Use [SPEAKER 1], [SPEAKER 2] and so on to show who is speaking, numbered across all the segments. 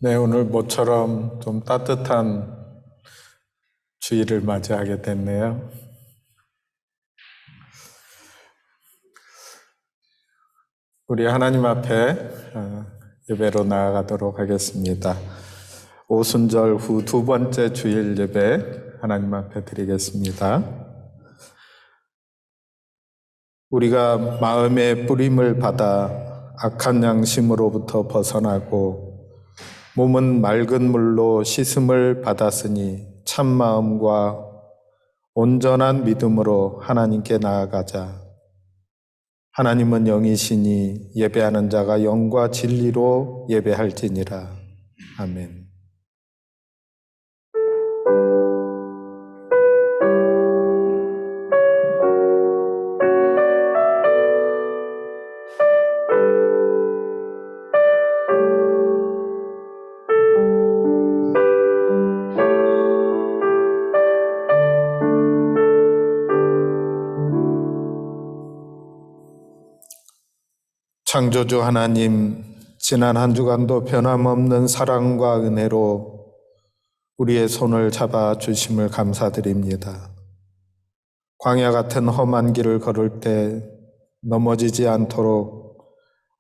[SPEAKER 1] 네, 오늘 모처럼 좀 따뜻한 주일을 맞이하게 됐네요. 우리 하나님 앞에 예배로 나아가도록 하겠습니다. 오순절 후 두 번째 주일 예배 하나님 앞에 드리겠습니다. 우리가 마음의 뿌림을 받아 악한 양심으로부터 벗어나고 몸은 맑은 물로 씻음을 받았으니 참 마음과 온전한 믿음으로 하나님께 나아가자. 하나님은 영이시니 예배하는 자가 영과 진리로 예배할지니라. 아멘. 창조주 하나님, 지난 한 주간도 변함없는 사랑과 은혜로 우리의 손을 잡아 주심을 감사드립니다. 광야 같은 험한 길을 걸을 때 넘어지지 않도록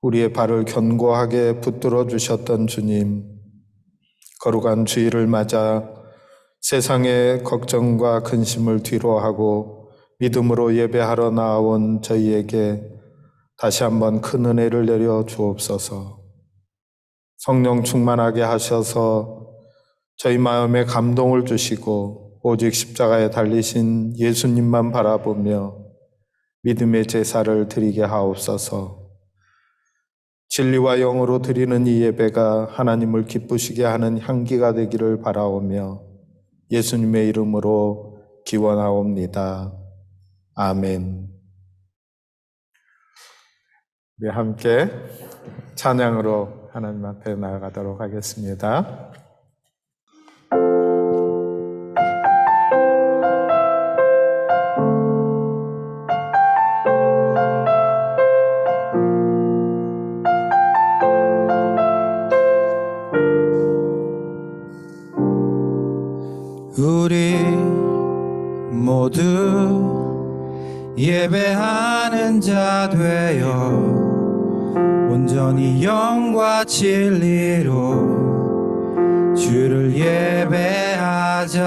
[SPEAKER 1] 우리의 발을 견고하게 붙들어 주셨던 주님, 거룩한 주일을 맞아 세상의 걱정과 근심을 뒤로하고 믿음으로 예배하러 나온 저희에게 다시 한번 큰 은혜를 내려 주옵소서. 성령 충만하게 하셔서 저희 마음에 감동을 주시고 오직 십자가에 달리신 예수님만 바라보며 믿음의 제사를 드리게 하옵소서. 진리와 영으로 드리는 이 예배가 하나님을 기쁘시게 하는 향기가 되기를 바라오며 예수님의 이름으로 기원하옵니다. 아멘. 우리 함께 찬양으로 하나님 앞에 나아가도록 하겠습니다.
[SPEAKER 2] 우리 모두 예배하는 자 되어 온전히 영과 진리로 주를 예배하자.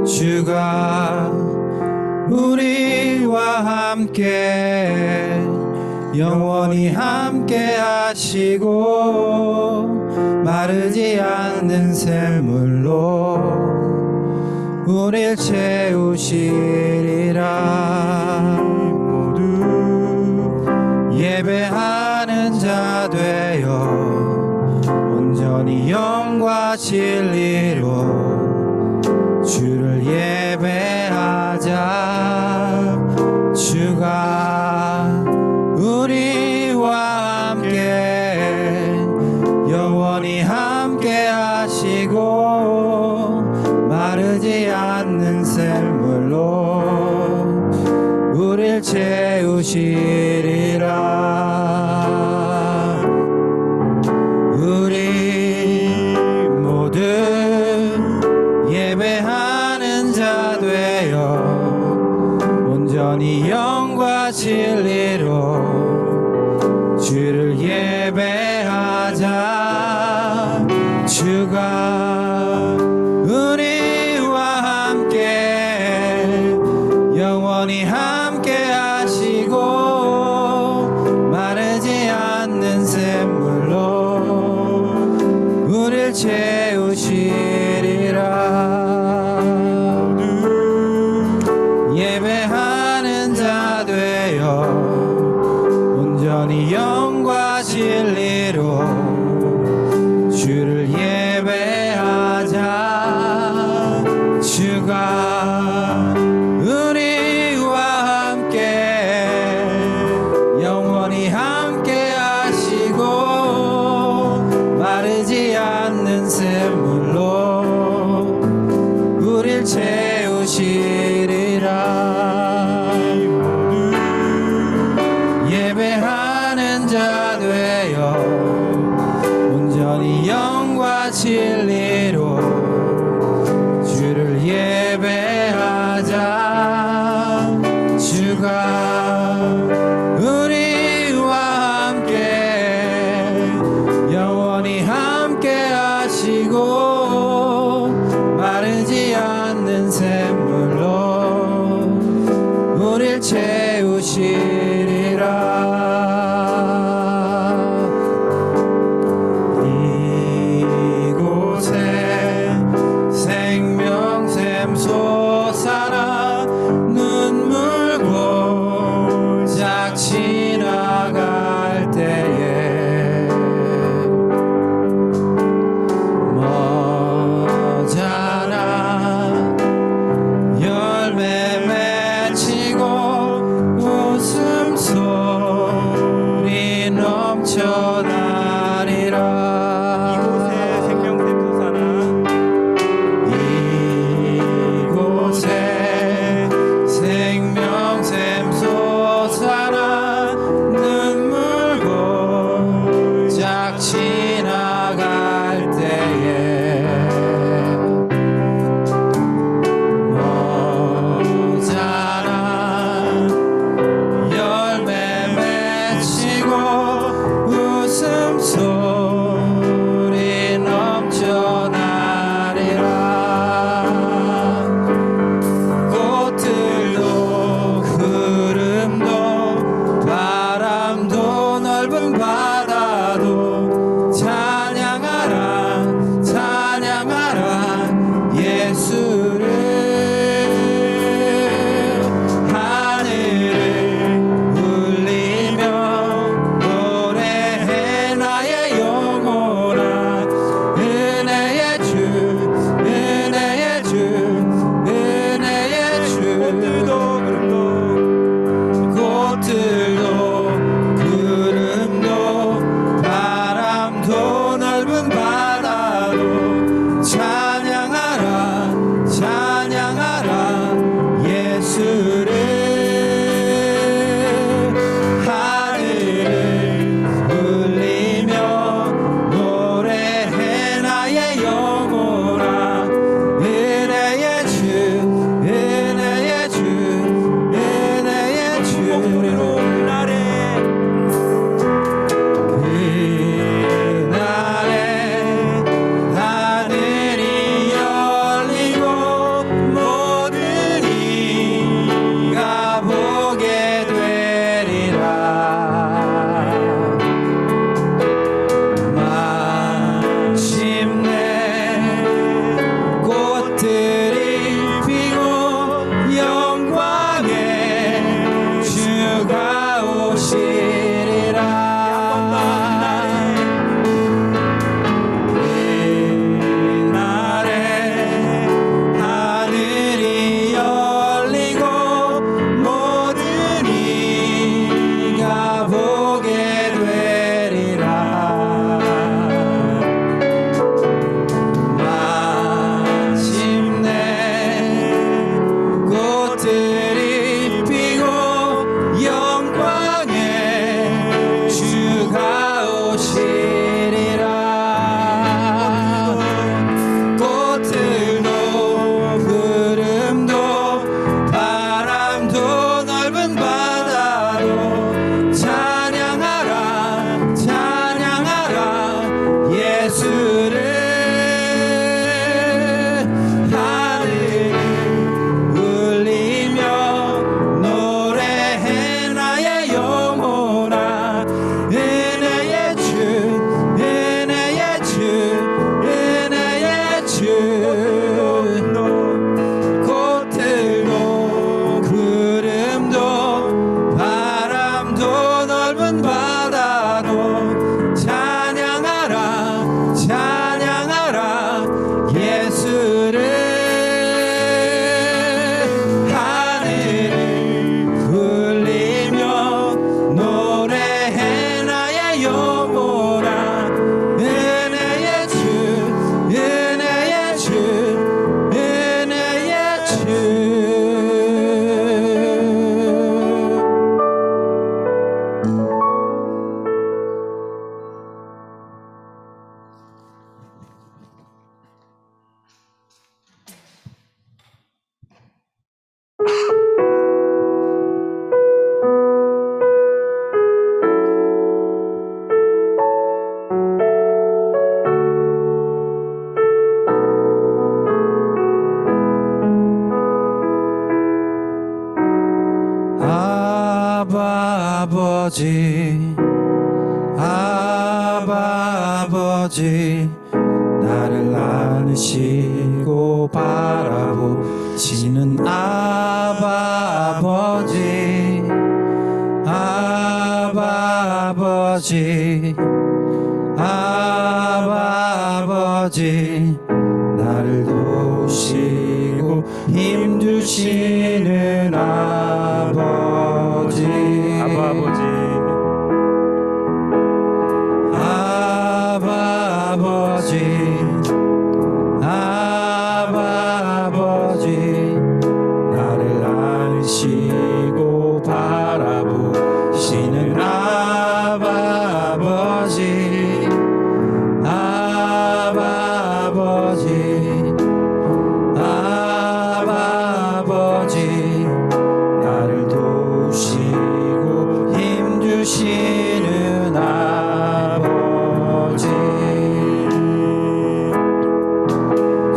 [SPEAKER 2] 주가 우리와 함께 영원히 함께 하시고 마르지 않는 샘물로 우릴 채우시리라. 예배하는 자 되어 온전히 영과 진리로 주를 예배하자. 주가 우리와 함께 영원히 함께 하시고 마르지 않는 샘물로 우릴 채우시리라. 우리 모두 예배하는 자 되어 온전히 영과 진리로 주를 예배하자. 주가 우리와 함께 영원히 함께 하시고 마르지 않는 샘물로 우릴 채우시리라. 예배하는 자 되어 온전히 영과 진리로 주를 예배하자. 주가 우리와 함께 영원히 함께 하시고 마르지 않는 샘물로 우릴 채우시리라. 예배하는 자 되어 온전히 주가 우리와 함께 영원히 함께 하시고 마르지 않는 샘물로 우릴 채우시리라. 이곳에 생명샘 솟아나 눈물 골짝 지나갈 때에 머잖아 열매 맺히고 웃음소리 아바 아버지 아바 아버지 나를 안으시고 바라보시는 아바 아버지 아바 아버지 아바 아버지 나를 도우시고 힘주시는 아버지
[SPEAKER 3] 아바 아버지
[SPEAKER 2] 아바 아버지 아바 아버지 나를 안으시고 바라보시는 아바 아버지 아바 아버지 아바 아버지 나를 도우시고 힘주시는 아버지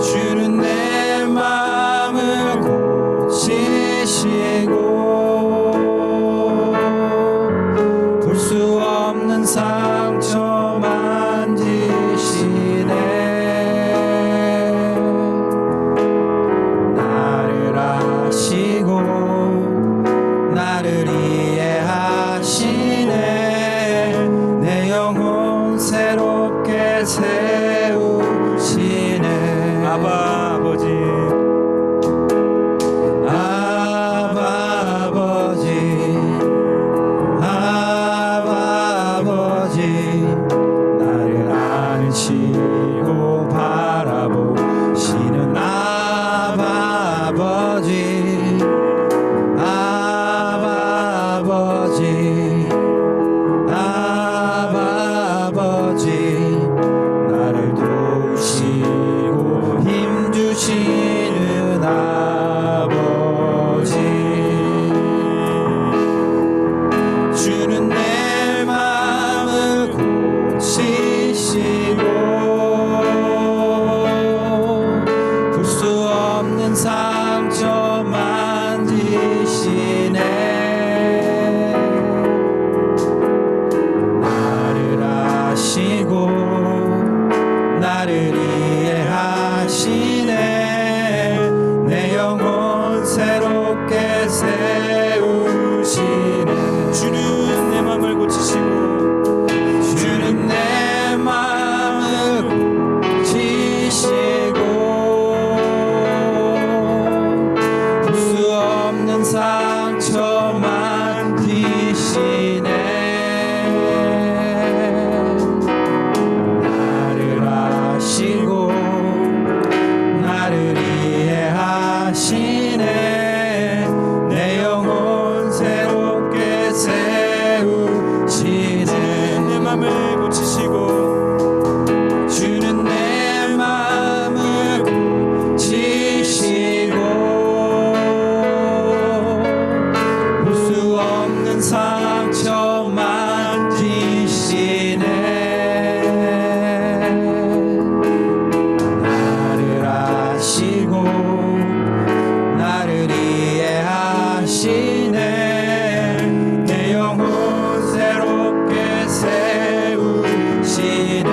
[SPEAKER 2] 주는 내 마음을 고치시고 볼 수 없는 상처 만지시네 나를 아시고 나를 이해하시네 내 영혼 새롭게 세우시네
[SPEAKER 3] 아바 아버지
[SPEAKER 2] 아바 아버지 아바 아버지 나를 안으시고 바라보시는 아바 아버지 아바 아버지 아바 아버지 나를 도우시고 힘주시는 아버지 주는 내 마음을 고치시고 볼 수 없는 상처 만지시네 나를 아시고 나를 이해하시네 내 영혼 새롭게 세우시네
[SPEAKER 3] 주는 내 맘을 고치시고
[SPEAKER 2] 주는 내 마음을 고치시고 볼 수 없는 상처 만지시네 나를 아시고 나를 이해하시네 내 영혼 새롭게 세우시네
[SPEAKER 3] 내 맘을 고치시고
[SPEAKER 2] 주는 내 마음을 고치시고 볼 수 없는 상처 만지시네 나를 아시고 나를 이해하시네 내 영혼 새롭게 세우시네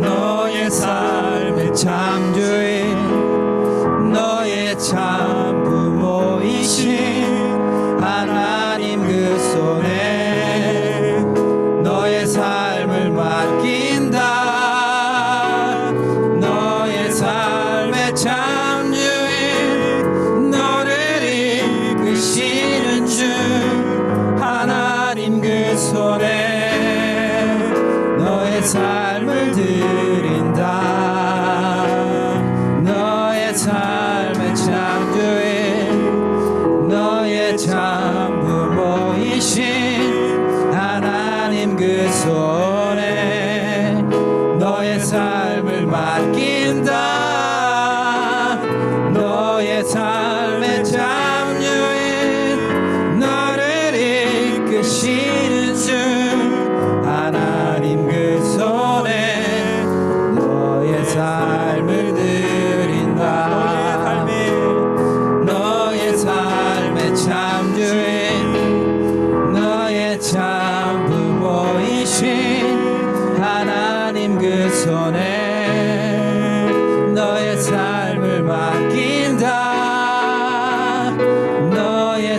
[SPEAKER 2] 너의 삶의 창조인 너의 참 부모이신 하나님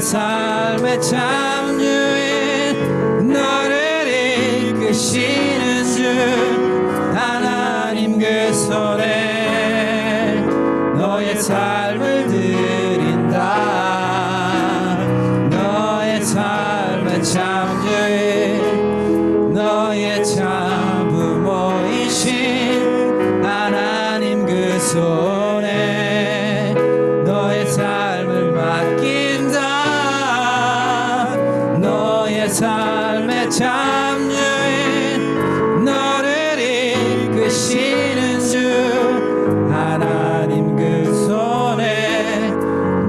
[SPEAKER 2] 삶의 참주인 너를 이끄시는 주 하나님 그 손에 너의 삶을 드린다. 너의 삶의 참주인 너의 참부모이신 하나님 그 손에 너의 삶을 맡긴다. 너의 삶의 참주인 너를 이끄시는 주 하나님 그 손에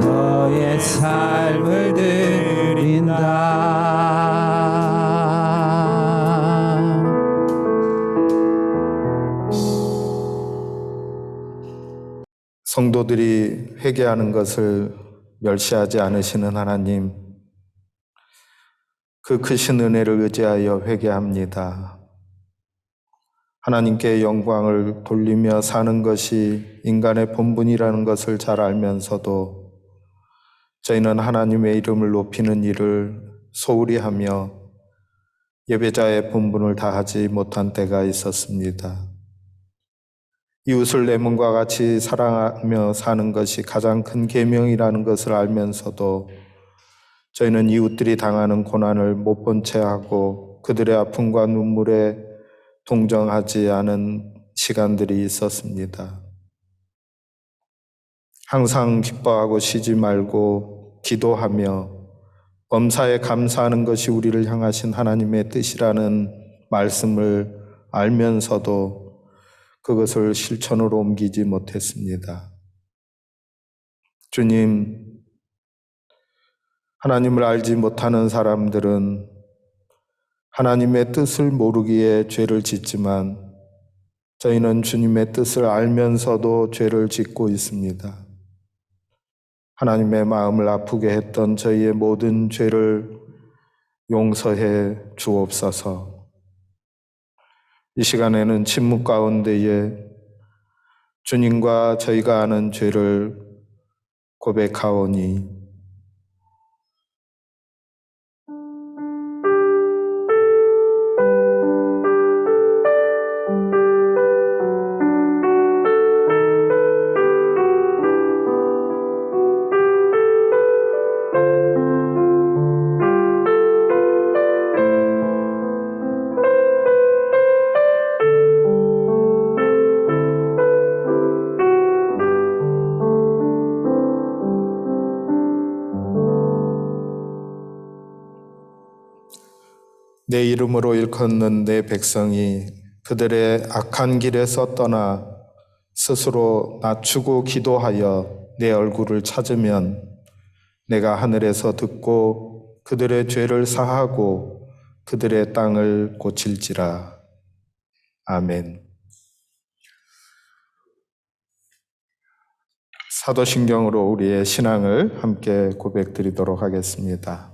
[SPEAKER 2] 너의 삶을 드린다.
[SPEAKER 1] 성도들이 회개하는 것을 멸시하지 않으시는 하나님, 그 크신 은혜를 의지하여 회개합니다. 하나님께 영광을 돌리며 사는 것이 인간의 본분이라는 것을 잘 알면서도 저희는 하나님의 이름을 높이는 일을 소홀히 하며 예배자의 본분을 다하지 못한 때가 있었습니다. 이웃을 내 몸과 같이 사랑하며 사는 것이 가장 큰 계명이라는 것을 알면서도 저희는 이웃들이 당하는 고난을 못 본 채 하고 그들의 아픔과 눈물에 동정하지 않은 시간들이 있었습니다. 항상 기뻐하고 쉬지 말고 기도하며 범사에 감사하는 것이 우리를 향하신 하나님의 뜻이라는 말씀을 알면서도 그것을 실천으로 옮기지 못했습니다. 주님, 하나님을 알지 못하는 사람들은 하나님의 뜻을 모르기에 죄를 짓지만 저희는 주님의 뜻을 알면서도 죄를 짓고 있습니다. 하나님의 마음을 아프게 했던 저희의 모든 죄를 용서해 주옵소서. 이 시간에는 침묵 가운데에 주님과 저희가 아는 죄를 고백하오니 내 이름으로 일컫는 내 백성이 그들의 악한 길에서 떠나 스스로 낮추고 기도하여 내 얼굴을 찾으면 내가 하늘에서 듣고 그들의 죄를 사하고 그들의 땅을 고칠지라. 아멘. 사도신경으로 우리의 신앙을 함께 고백드리도록 하겠습니다.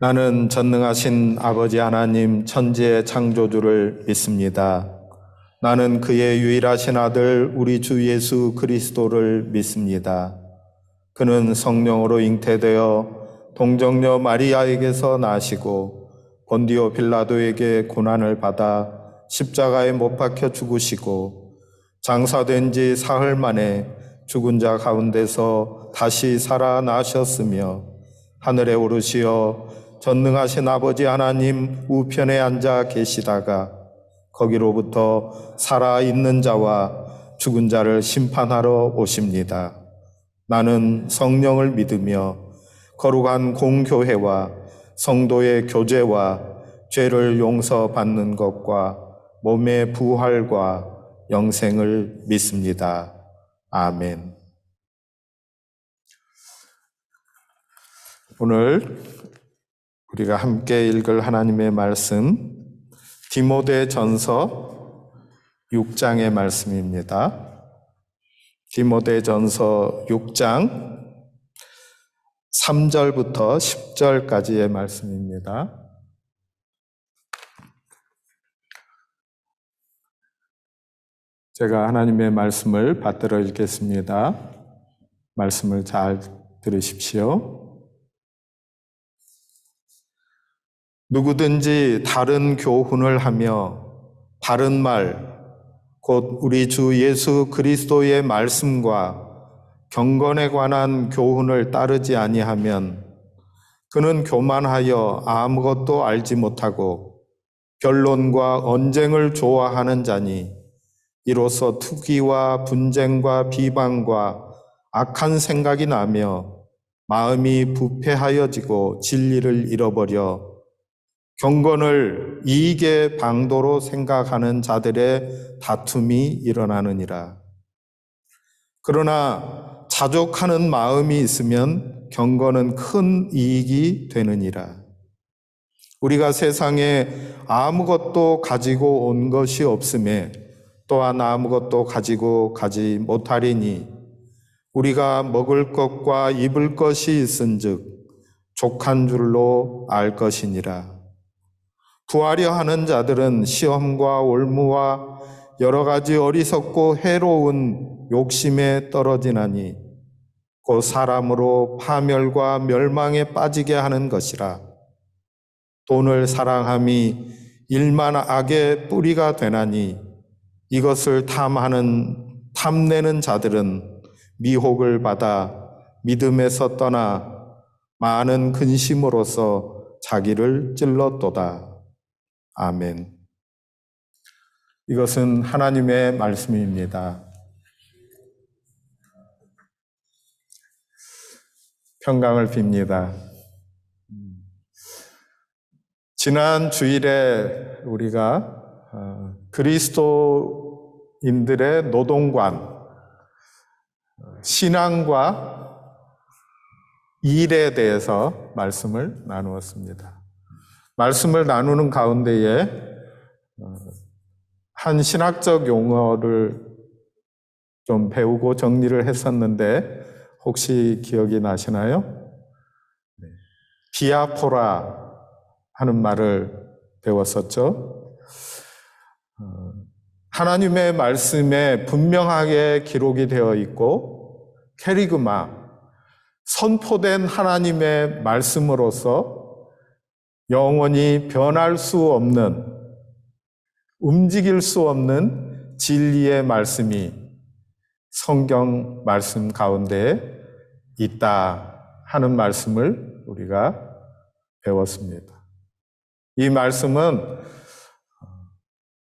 [SPEAKER 1] 나는 전능하신 아버지 하나님 천지의 창조주를 믿습니다. 나는 그의 유일하신 아들 우리 주 예수 그리스도를 믿습니다. 그는 성령으로 잉태되어 동정녀 마리아에게서 나시고 본디오 빌라도에게 고난을 받아 십자가에 못 박혀 죽으시고 장사된 지 사흘 만에 죽은 자 가운데서 다시 살아나셨으며 하늘에 오르시어 전능하신 아버지 하나님 우편에 앉아 계시다가 거기로부터 살아있는 자와 죽은 자를 심판하러 오십니다. 나는 성령을 믿으며 거룩한 공교회와 성도의 교제와 죄를 용서받는 것과 몸의 부활과 영생을 믿습니다. 아멘. 오늘 우리가 함께 읽을 하나님의 말씀 디모데전서 6장의 말씀입니다. 디모데전서 6장 3절부터 10절까지의 말씀입니다. 제가 하나님의 말씀을 받들어 읽겠습니다. 말씀을 잘 들으십시오. 누구든지 다른 교훈을 하며 바른 말, 곧 우리 주 예수 그리스도의 말씀과 경건에 관한 교훈을 따르지 아니하면 그는 교만하여 아무것도 알지 못하고 변론과 언쟁을 좋아하는 자니 이로써 투기와 분쟁과 비방과 악한 생각이 나며 마음이 부패하여지고 진리를 잃어버려 경건을 이익의 방도로 생각하는 자들의 다툼이 일어나느니라. 그러나 자족하는 마음이 있으면 경건은 큰 이익이 되느니라. 우리가 세상에 아무것도 가지고 온 것이 없음에 또한 아무것도 가지고 가지 못하리니 우리가 먹을 것과 입을 것이 있은즉 족한 줄로 알 것이니라. 부하려 하는 자들은 시험과 올무와 여러 가지 어리석고 해로운 욕심에 떨어지나니 곧 사람으로 파멸과 멸망에 빠지게 하는 것이라. 돈을 사랑함이 일만 악의 뿌리가 되나니 이것을 탐내는 자들은 미혹을 받아 믿음에서 떠나 많은 근심으로써 자기를 찔렀도다. 아멘. 이것은 하나님의 말씀입니다. 평강을 빕니다. 지난 주일에 우리가 그리스도인들의 노동관, 신앙과 일에 대해서 말씀을 나누었습니다. 말씀을 나누는 가운데에 한 신학적 용어를 좀 배우고 정리를 했었는데 혹시 기억이 나시나요? 디아포라 하는 말을 배웠었죠. 하나님의 말씀에 분명하게 기록이 되어 있고 캐리그마, 선포된 하나님의 말씀으로서 영원히 변할 수 없는, 움직일 수 없는 진리의 말씀이 성경 말씀 가운데 있다 하는 말씀을 우리가 배웠습니다. 이 말씀은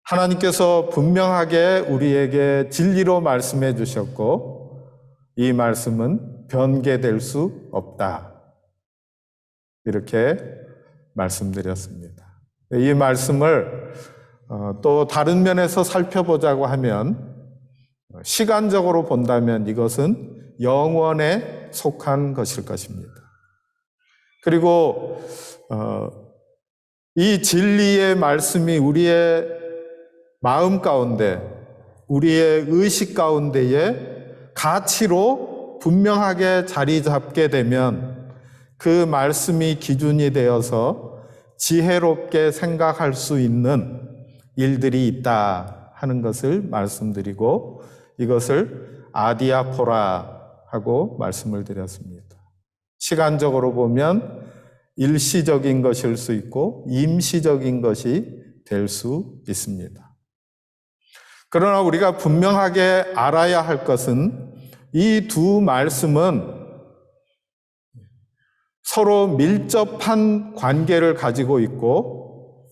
[SPEAKER 1] 하나님께서 분명하게 우리에게 진리로 말씀해 주셨고 이 말씀은 변개될 수 없다. 이렇게 말씀드렸습니다. 이 말씀을 또 다른 면에서 살펴보자고 하면 시간적으로 본다면 이것은 영원에 속한 것일 것입니다. 그리고 이 진리의 말씀이 우리의 마음 가운데, 우리의 의식 가운데에 가치로 분명하게 자리 잡게 되면 그 말씀이 기준이 되어서 지혜롭게 생각할 수 있는 일들이 있다 하는 것을 말씀드리고 이것을 아디아포라 하고 말씀을 드렸습니다. 시간적으로 보면 일시적인 것일 수 있고 임시적인 것이 될 수 있습니다. 그러나 우리가 분명하게 알아야 할 것은 이 두 말씀은 서로 밀접한 관계를 가지고 있고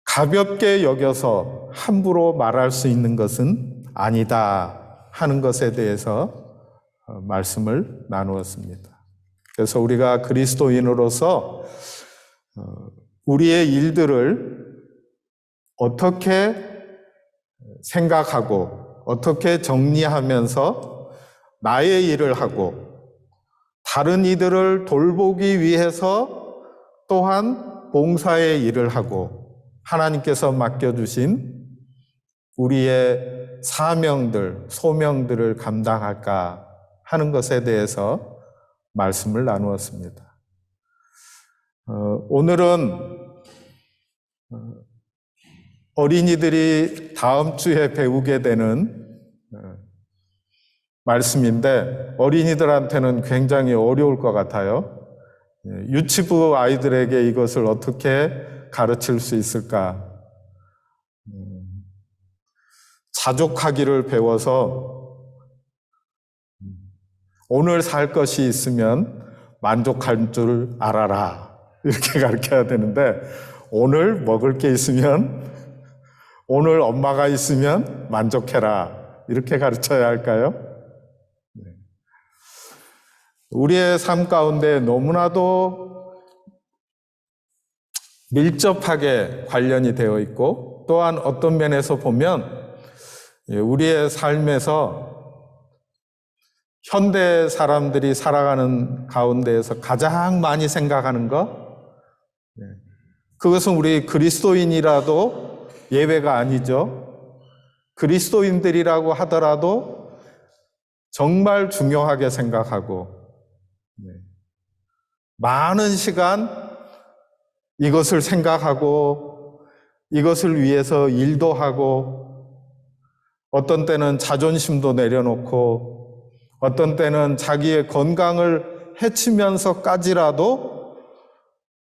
[SPEAKER 1] 가볍게 여겨서 함부로 말할 수 있는 것은 아니다 하는 것에 대해서 말씀을 나누었습니다. 그래서 우리가 그리스도인으로서 우리의 일들을 어떻게 생각하고 어떻게 정리하면서 나의 일을 하고 다른 이들을 돌보기 위해서 또한 봉사의 일을 하고 하나님께서 맡겨주신 우리의 사명들, 소명들을 감당할까 하는 것에 대해서 말씀을 나누었습니다. 오늘은 어린이들이 다음 주에 배우게 되는 말씀인데 어린이들한테는 굉장히 어려울 것 같아요. 유치부 아이들에게 이것을 어떻게 가르칠 수 있을까? 자족하기를 배워서 오늘 살 것이 있으면 만족할 줄 알아라. 이렇게 가르쳐야 되는데 오늘 먹을 게 있으면 오늘 엄마가 있으면 만족해라. 이렇게 가르쳐야 할까요? 우리의 삶 가운데 너무나도 밀접하게 관련이 되어 있고 또한 어떤 면에서 보면 우리의 삶에서 현대 사람들이 살아가는 가운데에서 가장 많이 생각하는 것, 그것은 우리 그리스도인이라도 예외가 아니죠. 그리스도인들이라고 하더라도 정말 중요하게 생각하고 많은 시간 이것을 생각하고 이것을 위해서 일도 하고 어떤 때는 자존심도 내려놓고 어떤 때는 자기의 건강을 해치면서까지라도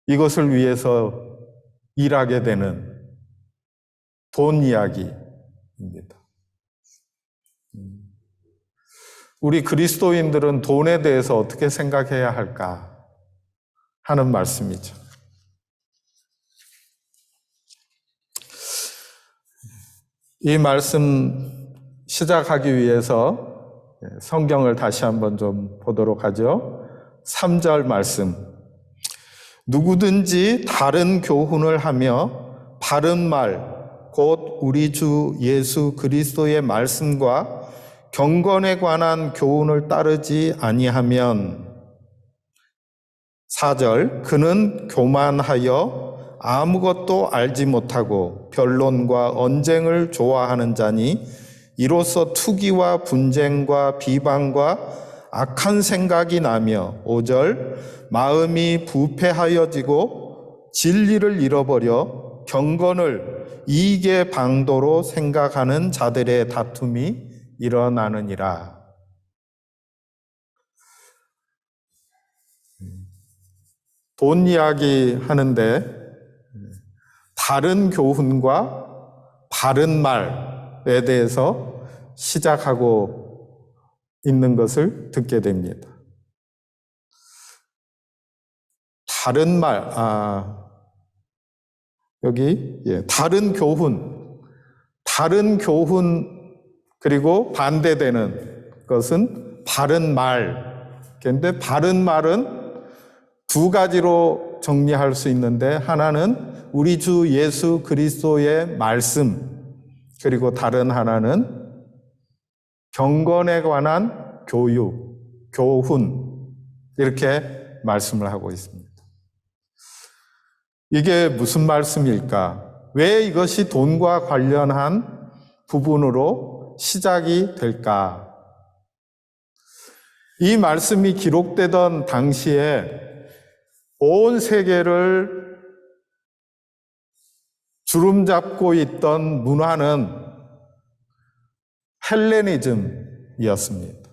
[SPEAKER 1] 이것을 위해서 일하게 되는 돈 이야기입니다. 우리 그리스도인들은 돈에 대해서 어떻게 생각해야 할까 하는 말씀이죠. 이 말씀 시작하기 위해서 성경을 다시 한번 좀 보도록 하죠. 3절 말씀. 누구든지 다른 교훈을 하며 바른 말, 곧 우리 주 예수 그리스도의 말씀과 경건에 관한 교훈을 따르지 아니하면 4절. 그는 교만하여 아무것도 알지 못하고 변론과 언쟁을 좋아하는 자니 이로써 투기와 분쟁과 비방과 악한 생각이 나며 5절. 마음이 부패하여지고 진리를 잃어버려 경건을 이익의 방도로 생각하는 자들의 다툼이 일어나느니라. 돈 이야기 하는데 다른 교훈과 바른 말에 대해서 시작하고 있는 것을 듣게 됩니다. 다른 말, 여기, 다른 교훈 그리고 반대되는 것은 바른 말. 그런데 바른 말은 두 가지로 정리할 수 있는데 하나는 우리 주 예수 그리스도의 말씀, 그리고 다른 하나는 경건에 관한 교육, 교훈, 이렇게 말씀을 하고 있습니다. 이게 무슨 말씀일까? 왜 이것이 돈과 관련한 부분으로 시작이 될까? 이 말씀이 기록되던 당시에 온 세계를 주름잡고 있던 문화는 헬레니즘이었습니다.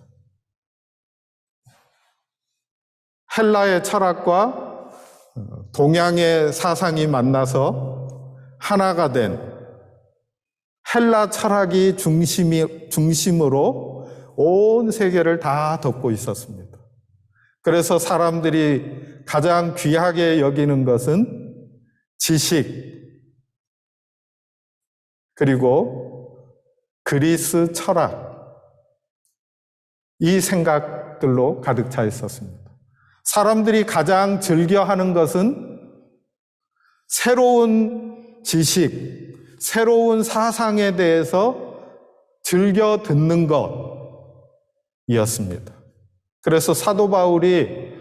[SPEAKER 1] 헬라의 철학과 동양의 사상이 만나서 하나가 된 헬라 철학이 중심으로 온 세계를 다 덮고 있었습니다. 그래서 사람들이 가장 귀하게 여기는 것은 지식, 그리고 그리스 철학, 이 생각들로 가득 차 있었습니다. 사람들이 가장 즐겨하는 것은 새로운 지식, 새로운 사상에 대해서 즐겨 듣는 것이었습니다. 그래서 사도 바울이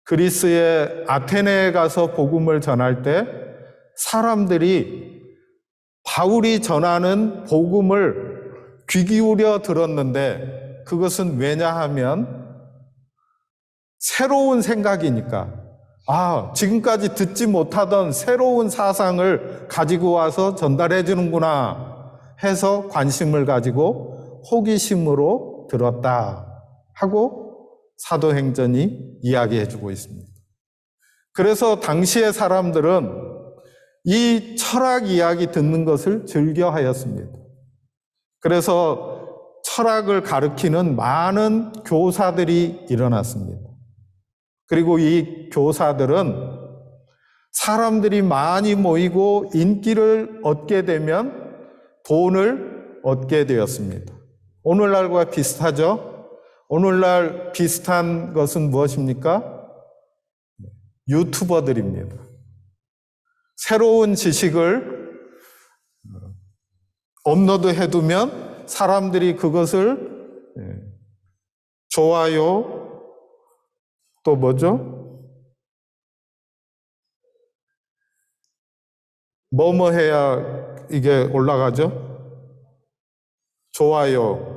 [SPEAKER 1] 그리스의 아테네에 가서 복음을 전할 때 사람들이 바울이 전하는 복음을 귀 기울여 들었는데 그것은 왜냐하면 새로운 생각이니까, 지금까지 듣지 못하던 새로운 사상을 가지고 와서 전달해 주는구나 해서 관심을 가지고 호기심으로 들었다 하고 사도행전이 이야기해 주고 있습니다. 그래서 당시의 사람들은 이 철학 이야기 듣는 것을 즐겨하였습니다. 그래서 철학을 가르치는 많은 교사들이 일어났습니다. 그리고 이 교사들은 사람들이 많이 모이고 인기를 얻게 되면 돈을 얻게 되었습니다. 오늘날과 비슷하죠? 오늘날 비슷한 것은 무엇입니까? 유튜버들입니다. 새로운 지식을 업로드해두면 사람들이 그것을 좋아요, 또 뭐죠? 뭐뭐 해야 이게 올라가죠? 좋아요,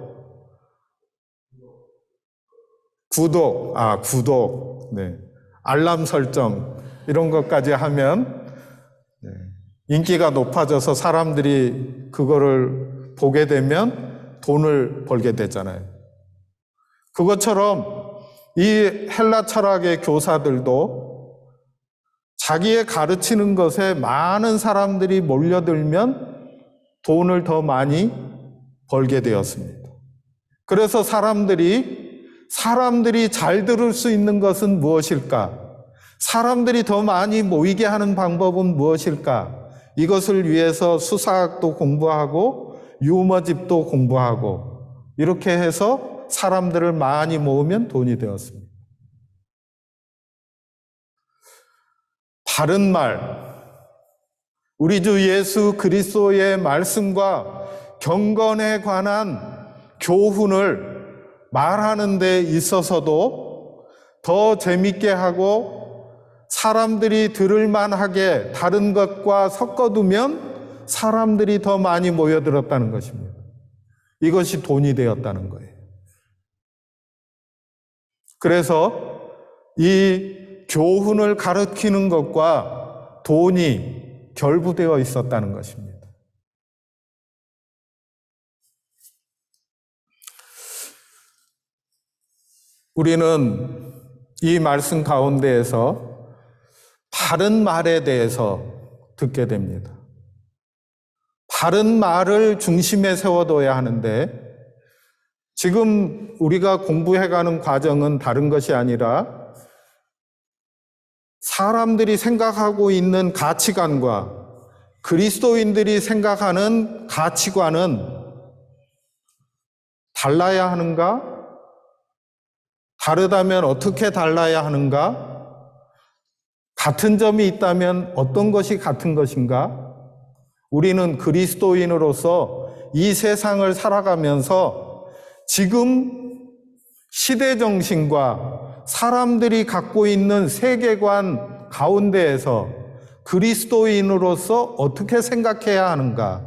[SPEAKER 1] 구독, 네. 알람 설정, 이런 것까지 하면 인기가 높아져서 사람들이 그거를 보게 되면 돈을 벌게 되잖아요. 그것처럼 이 헬라 철학의 교사들도 자기의 가르치는 것에 많은 사람들이 몰려들면 돈을 더 많이 벌게 되었습니다. 그래서 사람들이 잘 들을 수 있는 것은 무엇일까? 사람들이 더 많이 모이게 하는 방법은 무엇일까? 이것을 위해서 수사학도 공부하고 유머집도 공부하고 이렇게 해서 사람들을 많이 모으면 돈이 되었습니다. 바른 말, 우리 주 예수 그리스도의 말씀과 경건에 관한 교훈을 말하는 데 있어서도 더 재밌게 하고 사람들이 들을 만하게 다른 것과 섞어두면 사람들이 더 많이 모여들었다는 것입니다. 이것이 돈이 되었다는 거예요. 그래서 이 교훈을 가르치는 것과 돈이 결부되어 있었다는 것입니다. 우리는 이 말씀 가운데에서 바른 말에 대해서 듣게 됩니다. 바른 말을 중심에 세워둬야 하는데 지금 우리가 공부해가는 과정은 다른 것이 아니라 사람들이 생각하고 있는 가치관과 그리스도인들이 생각하는 가치관은 달라야 하는가? 다르다면 어떻게 달라야 하는가? 같은 점이 있다면 어떤 것이 같은 것인가? 우리는 그리스도인으로서 이 세상을 살아가면서 지금 시대 정신과 사람들이 갖고 있는 세계관 가운데에서 그리스도인으로서 어떻게 생각해야 하는가?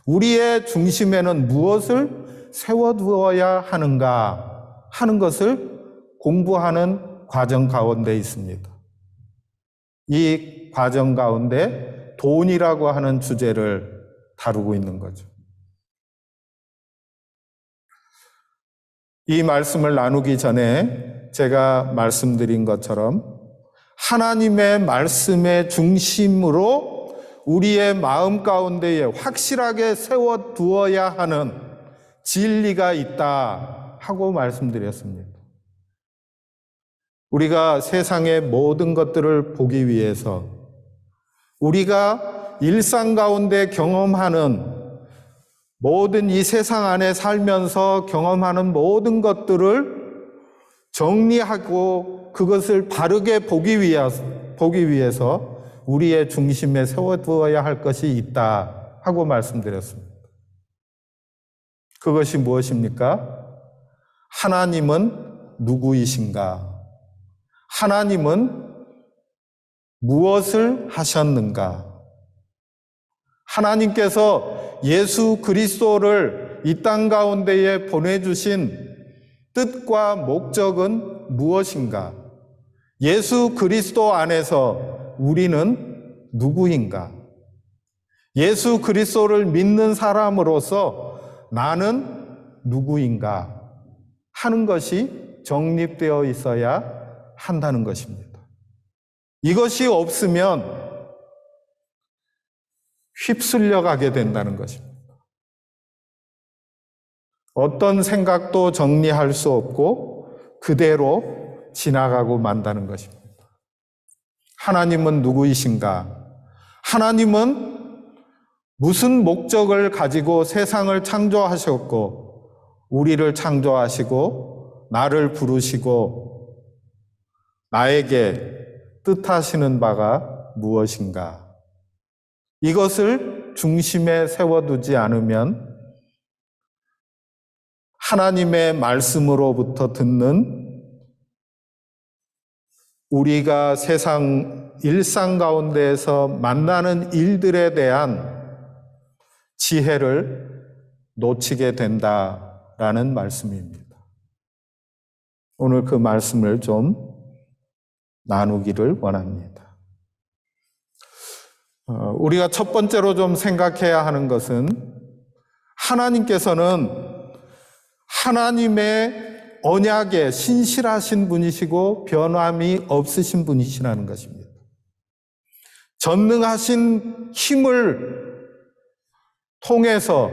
[SPEAKER 1] 우리의 중심에는 무엇을 세워두어야 하는가 하는 것을 공부하는 과정 가운데 있습니다. 이 과정 가운데 돈이라고 하는 주제를 다루고 있는 거죠. 이 말씀을 나누기 전에 제가 말씀드린 것처럼 하나님의 말씀의 중심으로 우리의 마음 가운데에 확실하게 세워두어야 하는 진리가 있다 하고 말씀드렸습니다. 우리가 세상의 모든 것들을 보기 위해서 우리가 일상 가운데 경험하는 모든 이 세상 안에 살면서 경험하는 모든 것들을 정리하고 그것을 바르게 보기 위해서 우리의 중심에 세워두어야 할 것이 있다 하고 말씀드렸습니다. 그것이 무엇입니까? 하나님은 누구이신가? 하나님은 무엇을 하셨는가? 하나님께서 예수 그리스도를 이 땅 가운데에 보내주신 뜻과 목적은 무엇인가? 예수 그리스도 안에서 우리는 누구인가? 예수 그리스도를 믿는 사람으로서 나는 누구인가? 하는 것이 정립되어 있어야 한다는 것입니다. 이것이 없으면 휩쓸려 가게 된다는 것입니다. 어떤 생각도 정리할 수 없고 그대로 지나가고 만다는 것입니다. 하나님은 누구이신가? 하나님은 무슨 목적을 가지고 세상을 창조하셨고 우리를 창조하시고 나를 부르시고 나에게 뜻하시는 바가 무엇인가? 이것을 중심에 세워두지 않으면 하나님의 말씀으로부터 듣는 우리가 세상 일상 가운데에서 만나는 일들에 대한 지혜를 놓치게 된다라는 말씀입니다. 오늘 그 말씀을 좀 나누기를 원합니다. 우리가 첫 번째로 좀 생각해야 하는 것은 하나님께서는 하나님의 언약에 신실하신 분이시고 변함이 없으신 분이시라는 것입니다. 전능하신 힘을 통해서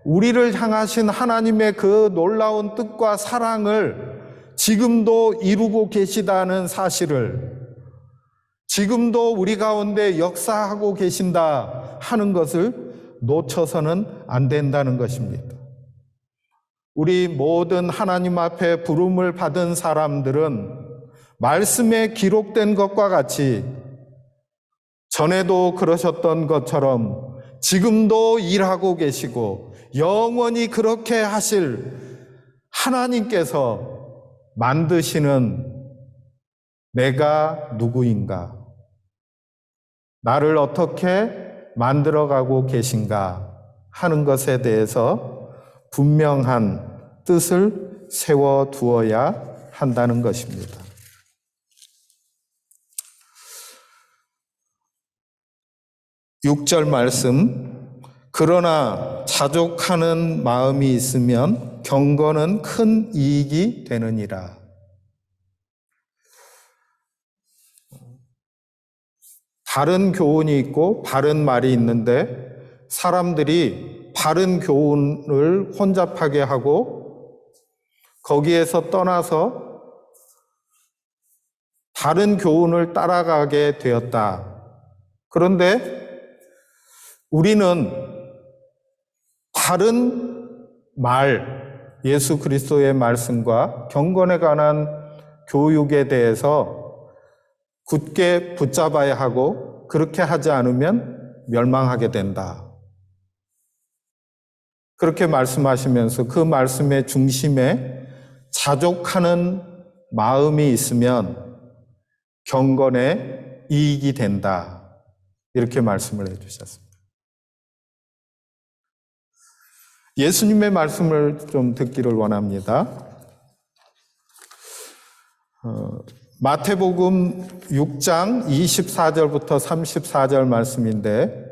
[SPEAKER 1] 우리를 향하신 하나님의 그 놀라운 뜻과 사랑을 지금도 이루고 계시다는 사실을, 지금도 우리 가운데 역사하고 계신다 하는 것을 놓쳐서는 안 된다는 것입니다. 우리 모든 하나님 앞에 부름을 받은 사람들은 말씀에 기록된 것과 같이 전에도 그러셨던 것처럼 지금도 일하고 계시고 영원히 그렇게 하실 하나님께서 만드시는 내가 누구인가? 나를 어떻게 만들어가고 계신가? 하는 것에 대해서 분명한 뜻을 세워두어야 한다는 것입니다. 6절 말씀, 그러나 자족하는 마음이 있으면 경건은 큰 이익이 되느니라. 다른 교훈이 있고 바른 말이 있는데 사람들이 바른 교훈을 혼잡하게 하고 거기에서 떠나서 다른 교훈을 따라가게 되었다. 그런데 우리는 바른 말, 예수 그리스도의 말씀과 경건에 관한 교육에 대해서 굳게 붙잡아야 하고 그렇게 하지 않으면 멸망하게 된다. 그렇게 말씀하시면서 그 말씀의 중심에 자족하는 마음이 있으면 경건에 이익이 된다. 이렇게 말씀을 해주셨습니다. 예수님의 말씀을 좀 듣기를 원합니다. 마태복음 6장 24절부터 34절 말씀인데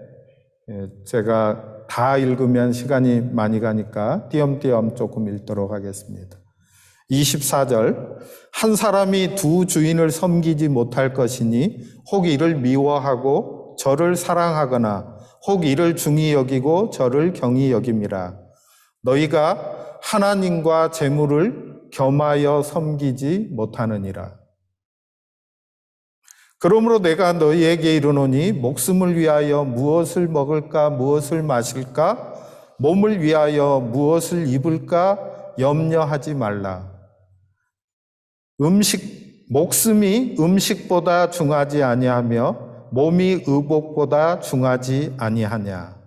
[SPEAKER 1] 제가 다 읽으면 시간이 많이 가니까 띄엄띄엄 조금 읽도록 하겠습니다. 24절, 한 사람이 두 주인을 섬기지 못할 것이니 혹 이를 미워하고 저를 사랑하거나 혹 이를 중히 여기고 저를 경히 여김이라. 너희가 하나님과 재물을 겸하여 섬기지 못하느니라. 그러므로 내가 너희에게 이르노니 목숨을 위하여 무엇을 먹을까 무엇을 마실까 몸을 위하여 무엇을 입을까 염려하지 말라. 목숨이 음식보다 중하지 아니하며 몸이 의복보다 중하지 아니하냐.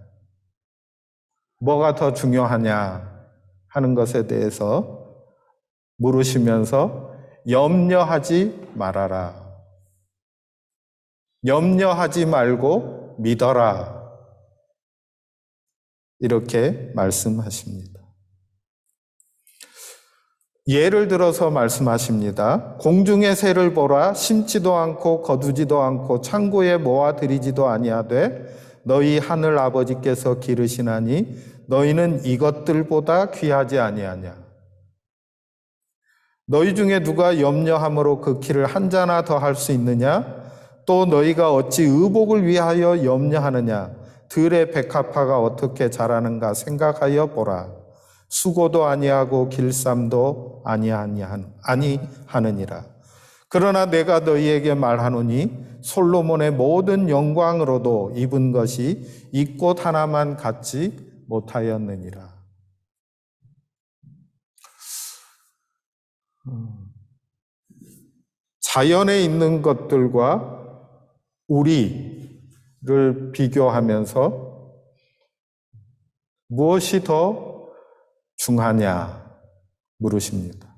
[SPEAKER 1] 뭐가 더 중요하냐 하는 것에 대해서 물으시면서 염려하지 말아라. 염려하지 말고 믿어라. 이렇게 말씀하십니다. 예를 들어서 말씀하십니다. 공중의 새를 보라. 심지도 않고 거두지도 않고 창고에 모아들이지도 아니하되 너희 하늘 아버지께서 기르시나니 너희는 이것들보다 귀하지 아니하냐. 너희 중에 누가 염려함으로 그 키를 한 자나 더 할 수 있느냐? 또 너희가 어찌 의복을 위하여 염려하느냐? 들의 백합화가 어떻게 자라는가 생각하여 보라. 수고도 아니하고 길쌈도 아니하느니라. 그러나 내가 너희에게 말하노니 솔로몬의 모든 영광으로도 입은 것이 이 꽃 하나만 갖지 못하였느니라. 자연에 있는 것들과 우리를 비교하면서 무엇이 더 중하냐 물으십니다.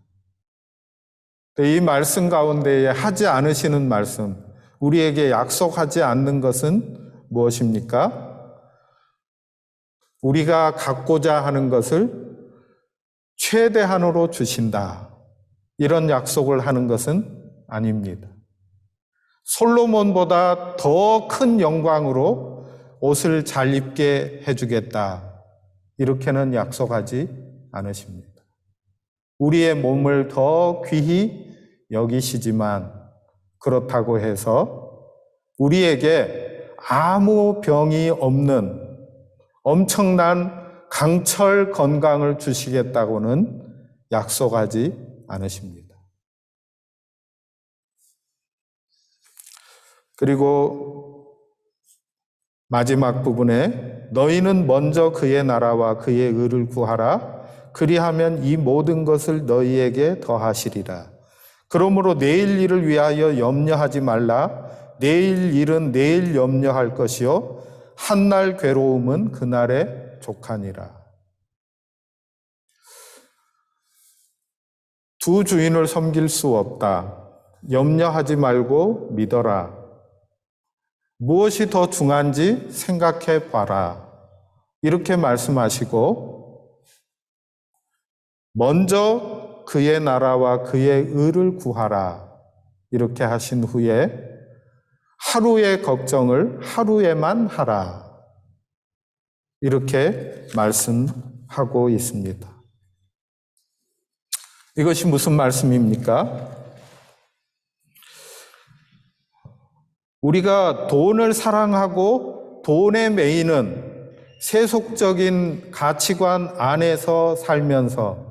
[SPEAKER 1] 이 말씀 가운데에 하지 않으시는 말씀, 우리에게 약속하지 않는 것은 무엇입니까? 우리가 갖고자 하는 것을 최대한으로 주신다. 이런 약속을 하는 것은 아닙니다. 솔로몬보다 더 큰 영광으로 옷을 잘 입게 해주겠다. 이렇게는 약속하지 않으십니다. 우리의 몸을 더 귀히 여기시지만 그렇다고 해서 우리에게 아무 병이 없는 엄청난 강철 건강을 주시겠다고는 약속하지 않으십니다. 그리고 마지막 부분에 너희는 먼저 그의 나라와 그의 의를 구하라. 그리하면 이 모든 것을 너희에게 더하시리라. 그러므로 내일 일을 위하여 염려하지 말라. 내일 일은 내일 염려할 것이요 한날 괴로움은 그날에 족하니라. 두 주인을 섬길 수 없다. 염려하지 말고 믿어라. 무엇이 더 중요한지 생각해 봐라. 이렇게 말씀하시고 먼저 그의 나라와 그의 의를 구하라. 이렇게 하신 후에 하루의 걱정을 하루에만 하라. 이렇게 말씀하고 있습니다. 이것이 무슨 말씀입니까? 우리가 돈을 사랑하고 돈에 매이는 세속적인 가치관 안에서 살면서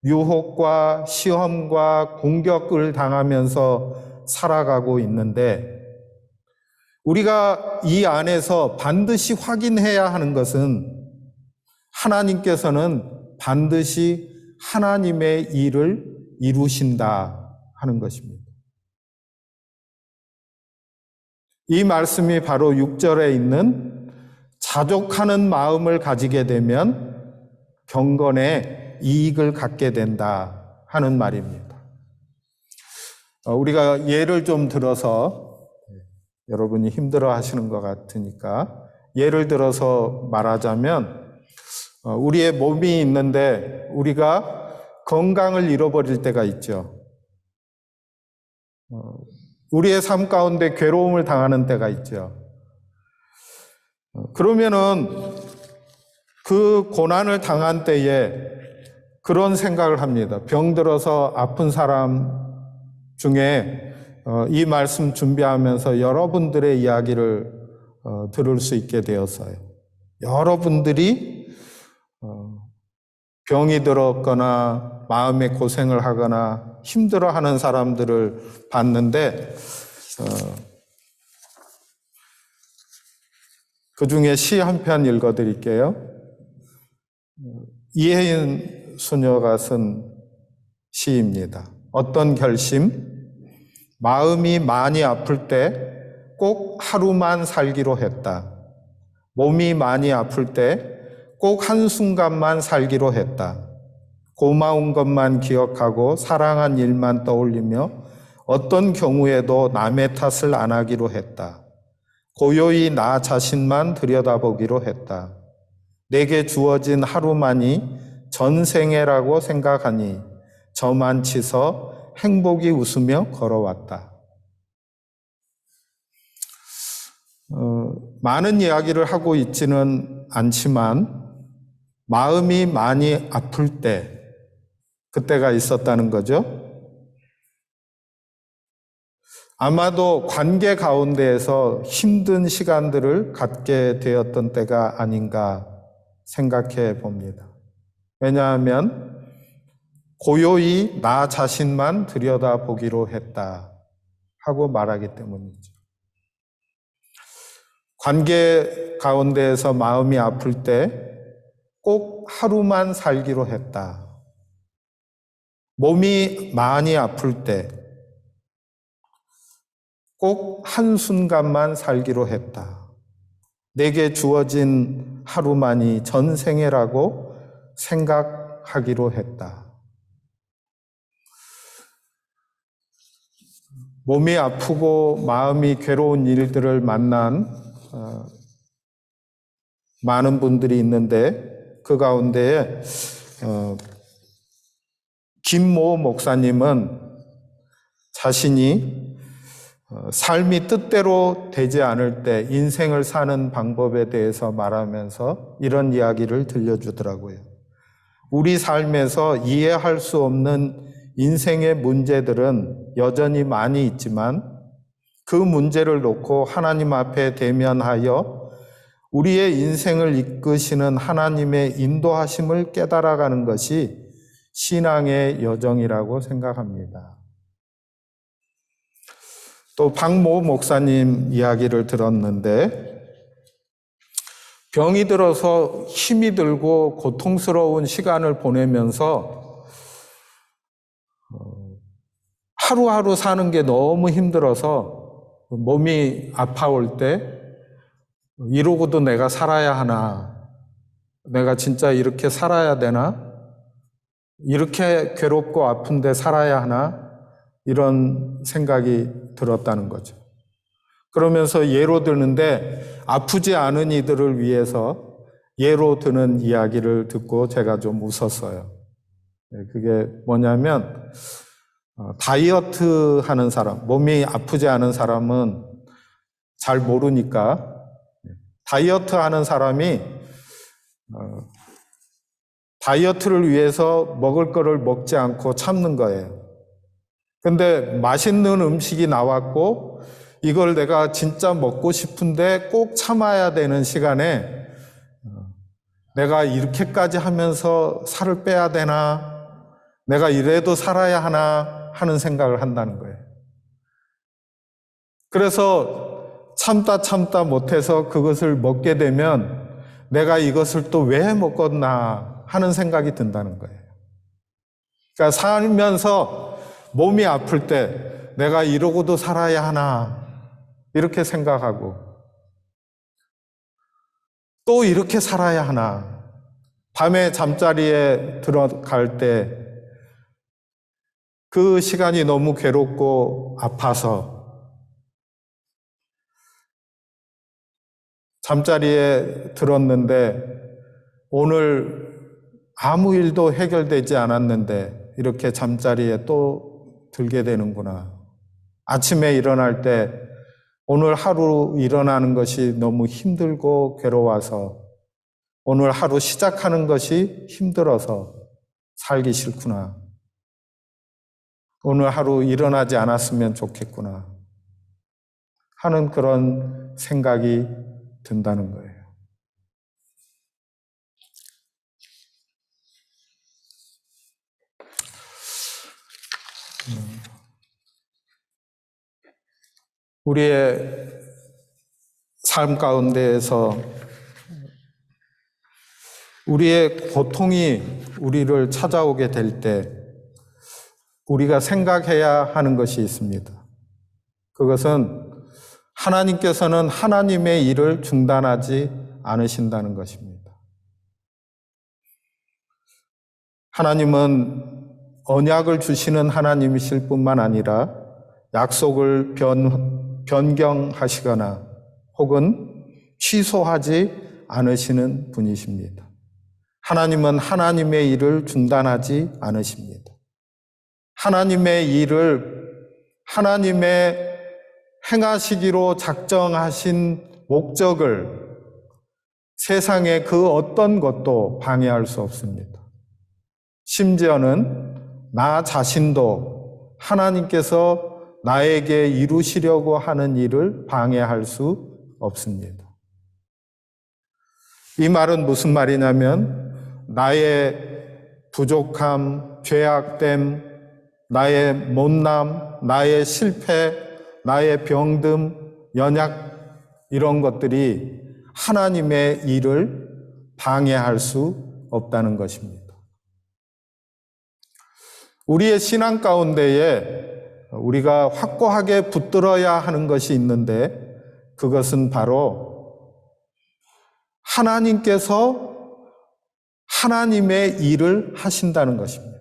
[SPEAKER 1] 유혹과 시험과 공격을 당하면서 살아가고 있는데 우리가 이 안에서 반드시 확인해야 하는 것은 하나님께서는 반드시 하나님의 일을 이루신다 하는 것입니다. 이 말씀이 바로 6절에 있는 자족하는 마음을 가지게 되면 경건에 이익을 갖게 된다 하는 말입니다. 우리가 예를 좀 들어서 여러분이 힘들어 하시는 것 같으니까 예를 들어서 말하자면 우리의 몸이 있는데 우리가 건강을 잃어버릴 때가 있죠. 우리의 삶 가운데 괴로움을 당하는 때가 있죠. 그러면은 그 고난을 당한 때에 그런 생각을 합니다. 병들어서 아픈 사람 중에 이 말씀 준비하면서 여러분들의 이야기를 들을 수 있게 되었어요. 여러분들이 병이 들었거나 마음에 고생을 하거나 힘들어하는 사람들을 봤는데 그 중에 시 한 편 읽어드릴게요. 이혜인 수녀가 쓴 시입니다. 어떤 결심? 마음이 많이 아플 때 꼭 하루만 살기로 했다. 몸이 많이 아플 때 꼭 한순간만 살기로 했다. 고마운 것만 기억하고 사랑한 일만 떠올리며 어떤 경우에도 남의 탓을 안 하기로 했다. 고요히 나 자신만 들여다보기로 했다. 내게 주어진 하루만이 전생애라고 생각하니 저만 치서 행복이 웃으며 걸어왔다. 많은 이야기를 하고 있지는 않지만 마음이 많이 아플 때 그때가 있었다는 거죠. 아마도 관계 가운데에서 힘든 시간들을 갖게 되었던 때가 아닌가 생각해 봅니다. 왜냐하면 고요히 나 자신만 들여다보기로 했다 하고 말하기 때문이죠. 관계 가운데에서 마음이 아플 때 꼭 하루만 살기로 했다. 몸이 많이 아플 때 꼭 한순간만 살기로 했다. 내게 주어진 하루만이 전생애라고 생각하기로 했다. 몸이 아프고 마음이 괴로운 일들을 만난 많은 분들이 있는데 그 가운데에 김모 목사님은 자신이 삶이 뜻대로 되지 않을 때 인생을 사는 방법에 대해서 말하면서 이런 이야기를 들려주더라고요. 우리 삶에서 이해할 수 없는 인생의 문제들은 여전히 많이 있지만 그 문제를 놓고 하나님 앞에 대면하여 우리의 인생을 이끄시는 하나님의 인도하심을 깨달아가는 것이 신앙의 여정이라고 생각합니다. 또 박모 목사님 이야기를 들었는데 병이 들어서 힘이 들고 고통스러운 시간을 보내면서 하루하루 사는 게 너무 힘들어서 몸이 아파올 때 이러고도 내가 살아야 하나? 내가 진짜 이렇게 살아야 되나? 이렇게 괴롭고 아픈데 살아야 하나? 이런 생각이 들었다는 거죠. 그러면서 예로 드는데 아프지 않은 이들을 위해서 예로 드는 이야기를 듣고 제가 좀 웃었어요. 그게 뭐냐면 다이어트 하는 사람, 몸이 아프지 않은 사람은 잘 모르니까 다이어트 하는 사람이 다이어트를 위해서 먹을 거를 먹지 않고 참는 거예요. 근데 맛있는 음식이 나왔고 이걸 내가 진짜 먹고 싶은데 꼭 참아야 되는 시간에 내가 이렇게까지 하면서 살을 빼야 되나? 내가 이래도 살아야 하나? 하는 생각을 한다는 거예요. 그래서 참다 못해서 그것을 먹게 되면 내가 이것을 또 왜 먹었나 하는 생각이 든다는 거예요. 그러니까 살면서 몸이 아플 때 내가 이러고도 살아야 하나 이렇게 생각하고 또 이렇게 살아야 하나 밤에 잠자리에 들어갈 때 그 시간이 너무 괴롭고 아파서 잠자리에 들었는데 오늘 아무 일도 해결되지 않았는데 이렇게 잠자리에 또 들게 되는구나. 아침에 일어날 때 오늘 하루 일어나는 것이 너무 힘들고 괴로워서 오늘 하루 시작하는 것이 힘들어서 살기 싫구나. 오늘 하루 일어나지 않았으면 좋겠구나 하는 그런 생각이 든다는 거예요. 우리의 삶 가운데에서 우리의 고통이 우리를 찾아오게 될 때 우리가 생각해야 하는 것이 있습니다. 그것은 하나님께서는 하나님의 일을 중단하지 않으신다는 것입니다. 하나님은 언약을 주시는 하나님이실 뿐만 아니라 약속을 변경하시거나 혹은 취소하지 않으시는 분이십니다. 하나님은 하나님의 일을 중단하지 않으십니다. 하나님의 일을 하나님의 행하시기로 작정하신 목적을 세상의 그 어떤 것도 방해할 수 없습니다. 심지어는 나 자신도 하나님께서 나에게 이루시려고 하는 일을 방해할 수 없습니다. 이 말은 무슨 말이냐면 나의 부족함, 죄악됨, 나의 못남, 나의 실패, 나의 병듦, 연약 이런 것들이 하나님의 일을 방해할 수 없다는 것입니다. 우리의 신앙 가운데에 우리가 확고하게 붙들어야 하는 것이 있는데 그것은 바로 하나님께서 하나님의 일을 하신다는 것입니다.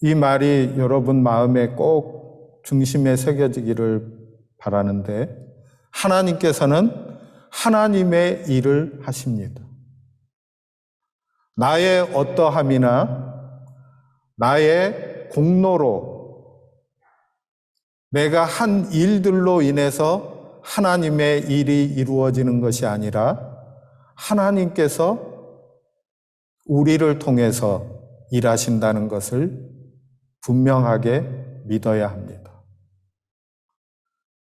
[SPEAKER 1] 이 말이 여러분 마음에 꼭 중심에 새겨지기를 바라는데 하나님께서는 하나님의 일을 하십니다. 나의 어떠함이나 나의 공로로 내가 한 일들로 인해서 하나님의 일이 이루어지는 것이 아니라 하나님께서 우리를 통해서 일하신다는 것을 분명하게 믿어야 합니다.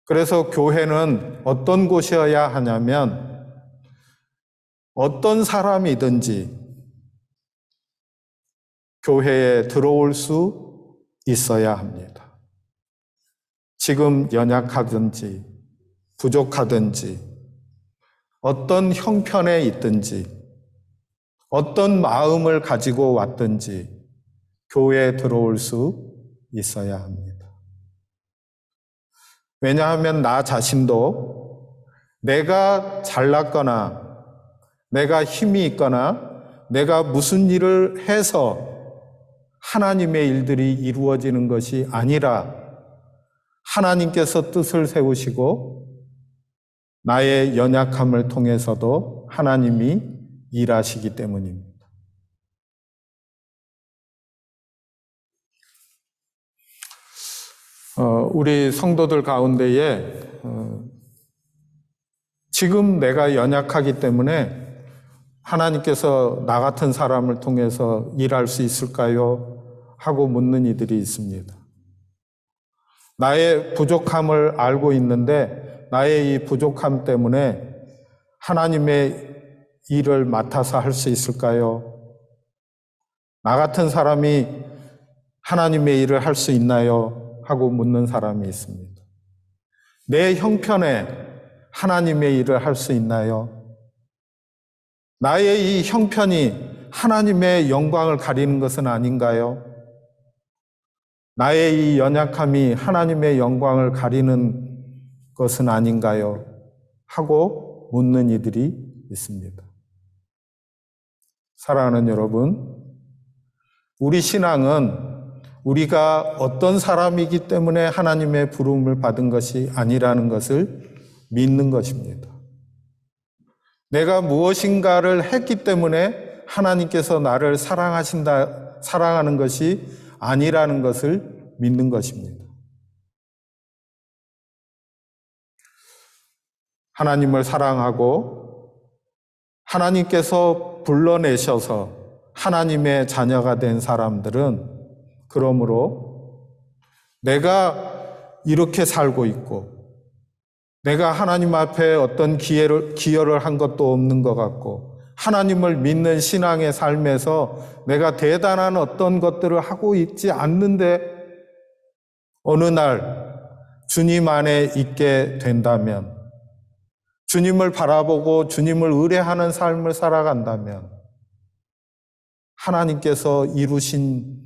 [SPEAKER 1] 그래서 교회는 어떤 곳이어야 하냐면 어떤 사람이든지 교회에 들어올 수 있어야 합니다. 지금 연약하든지 부족하든지 어떤 형편에 있든지 어떤 마음을 가지고 왔든지 교회에 들어올 수 있어야 합니다. 왜냐하면 나 자신도 내가 잘났거나 내가 힘이 있거나 내가 무슨 일을 해서 하나님의 일들이 이루어지는 것이 아니라 하나님께서 뜻을 세우시고 나의 연약함을 통해서도 하나님이 일하시기 때문입니다. 우리 성도들 가운데에 지금 내가 연약하기 때문에 하나님께서 나 같은 사람을 통해서 일할 수 있을까요? 하고 묻는 이들이 있습니다. 나의 부족함을 알고 있는데 나의 이 부족함 때문에 하나님의 일을 맡아서 할 수 있을까요? 나 같은 사람이 하나님의 일을 할 수 있나요? 하고 묻는 사람이 있습니다. 내 형편에 하나님의 일을 할 수 있나요? 나의 이 형편이 하나님의 영광을 가리는 것은 아닌가요? 나의 이 연약함이 하나님의 영광을 가리는 것은 아닌가요? 하고 묻는 이들이 있습니다. 사랑하는 여러분, 우리 신앙은 우리가 어떤 사람이기 때문에 하나님의 부름을 받은 것이 아니라는 것을 믿는 것입니다. 내가 무엇인가를 했기 때문에 하나님께서 나를 사랑하는 것이 아니라는 것을 믿는 것입니다. 하나님을 사랑하고 하나님께서 불러내셔서 하나님의 자녀가 된 사람들은 그러므로 내가 이렇게 살고 있고 내가 하나님 앞에 어떤 기여를 한 것도 없는 것 같고 하나님을 믿는 신앙의 삶에서 내가 대단한 어떤 것들을 하고 있지 않는데 어느 날 주님 안에 있게 된다면 주님을 바라보고 주님을 의뢰하는 삶을 살아간다면 하나님께서 이루신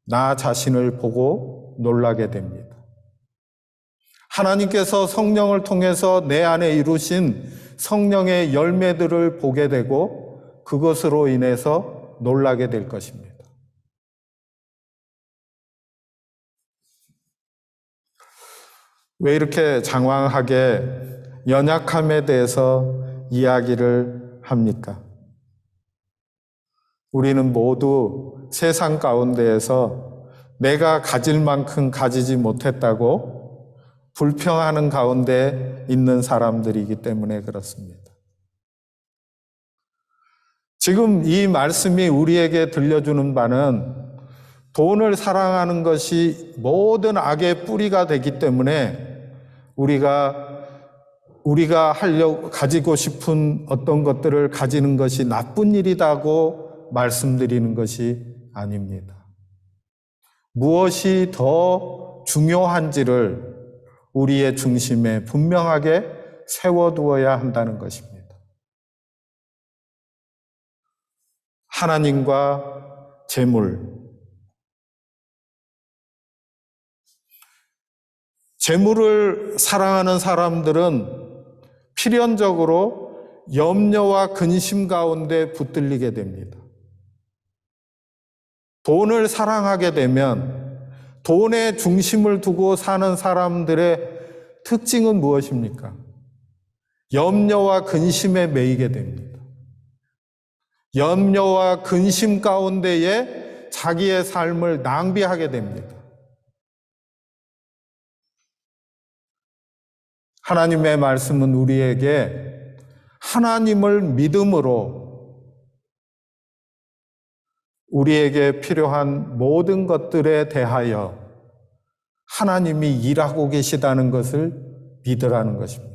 [SPEAKER 1] 나 자신을 보고 놀라게 됩니다. 하나님께서 성령을 통해서 내 안에 이루신 성령의 열매들을 보게 되고 그것으로 인해서 놀라게 될 것입니다. 왜 이렇게 장황하게 연약함에 대해서 이야기를 합니까? 우리는 모두 세상 가운데에서 내가 가질 만큼 가지지 못했다고 불평하는 가운데 있는 사람들이기 때문에 그렇습니다. 지금 이 말씀이 우리에게 들려주는 바는 돈을 사랑하는 것이 모든 악의 뿌리가 되기 때문에 우리가 가지고 싶은 어떤 것들을 가지는 것이 나쁜 일이라고 말씀드리는 것이 아닙니다. 무엇이 더 중요한지를 우리의 중심에 분명하게 세워두어야 한다는 것입니다. 하나님과 재물. 재물을 사랑하는 사람들은 필연적으로 염려와 근심 가운데 붙들리게 됩니다. 돈을 사랑하게 되면 돈에 중심을 두고 사는 사람들의 특징은 무엇입니까? 염려와 근심에 매이게 됩니다. 염려와 근심 가운데에 자기의 삶을 낭비하게 됩니다. 하나님의 말씀은 우리에게 하나님을 믿음으로 우리에게 필요한 모든 것들에 대하여 하나님이 일하고 계시다는 것을 믿으라는 것입니다.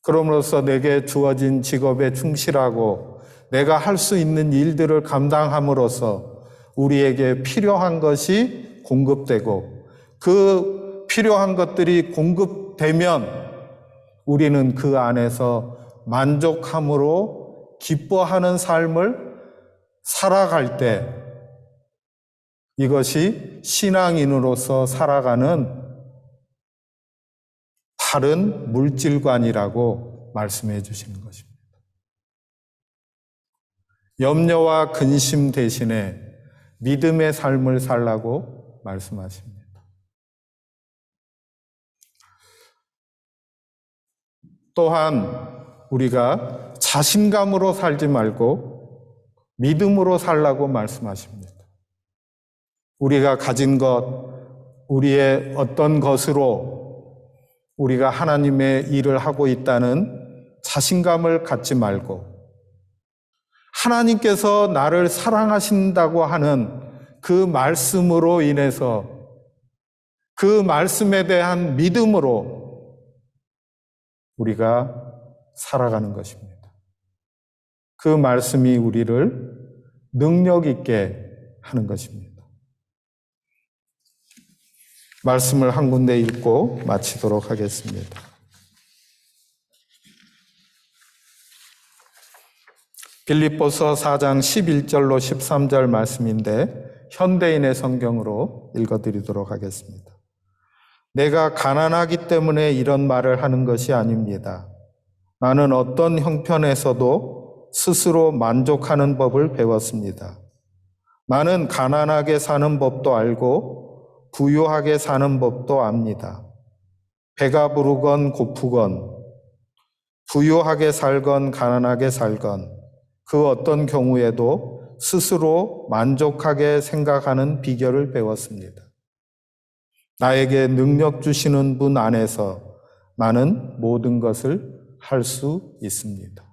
[SPEAKER 1] 그럼으로써 내게 주어진 직업에 충실하고 내가 할 수 있는 일들을 감당함으로써 우리에게 필요한 것이 공급되고 그 필요한 것들이 공급되면 우리는 그 안에서 만족함으로 기뻐하는 삶을 살아갈 때 이것이 신앙인으로서 살아가는 바른 물질관이라고 말씀해 주시는 것입니다. 염려와 근심 대신에 믿음의 삶을 살라고 말씀하십니다. 또한 우리가 자신감으로 살지 말고 믿음으로 살라고 말씀하십니다. 우리가 가진 것, 우리의 어떤 것으로 우리가 하나님의 일을 하고 있다는 자신감을 갖지 말고 하나님께서 나를 사랑하신다고 하는 그 말씀으로 인해서 그 말씀에 대한 믿음으로 우리가 살아가는 것입니다. 그 말씀이 우리를 능력 있게 하는 것입니다. 말씀을 한 군데 읽고 마치도록 하겠습니다. 빌립보서 4장 11절로 13절 말씀인데 현대인의 성경으로 읽어드리도록 하겠습니다. 내가 가난하기 때문에 이런 말을 하는 것이 아닙니다. 나는 어떤 형편에서도 스스로 만족하는 법을 배웠습니다. 나는 가난하게 사는 법도 알고 부유하게 사는 법도 압니다. 배가 부르건 고프건 부유하게 살건 가난하게 살건 그 어떤 경우에도 스스로 만족하게 생각하는 비결을 배웠습니다. 나에게 능력 주시는 분 안에서 나는 모든 것을 할 수 있습니다.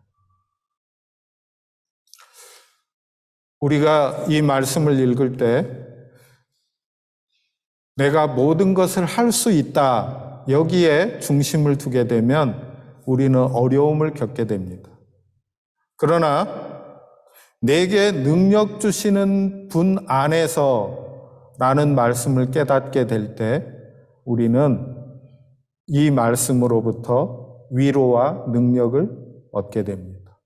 [SPEAKER 1] 우리가 이 말씀을 읽을 때 내가 모든 것을 할 수 있다, 여기에 중심을 두게 되면 우리는 어려움을 겪게 됩니다. 그러나 내게 능력 주시는 분 안에서 라는 말씀을 깨닫게 될 때 우리는 이 말씀으로부터 위로와 능력을 얻게 됩니다.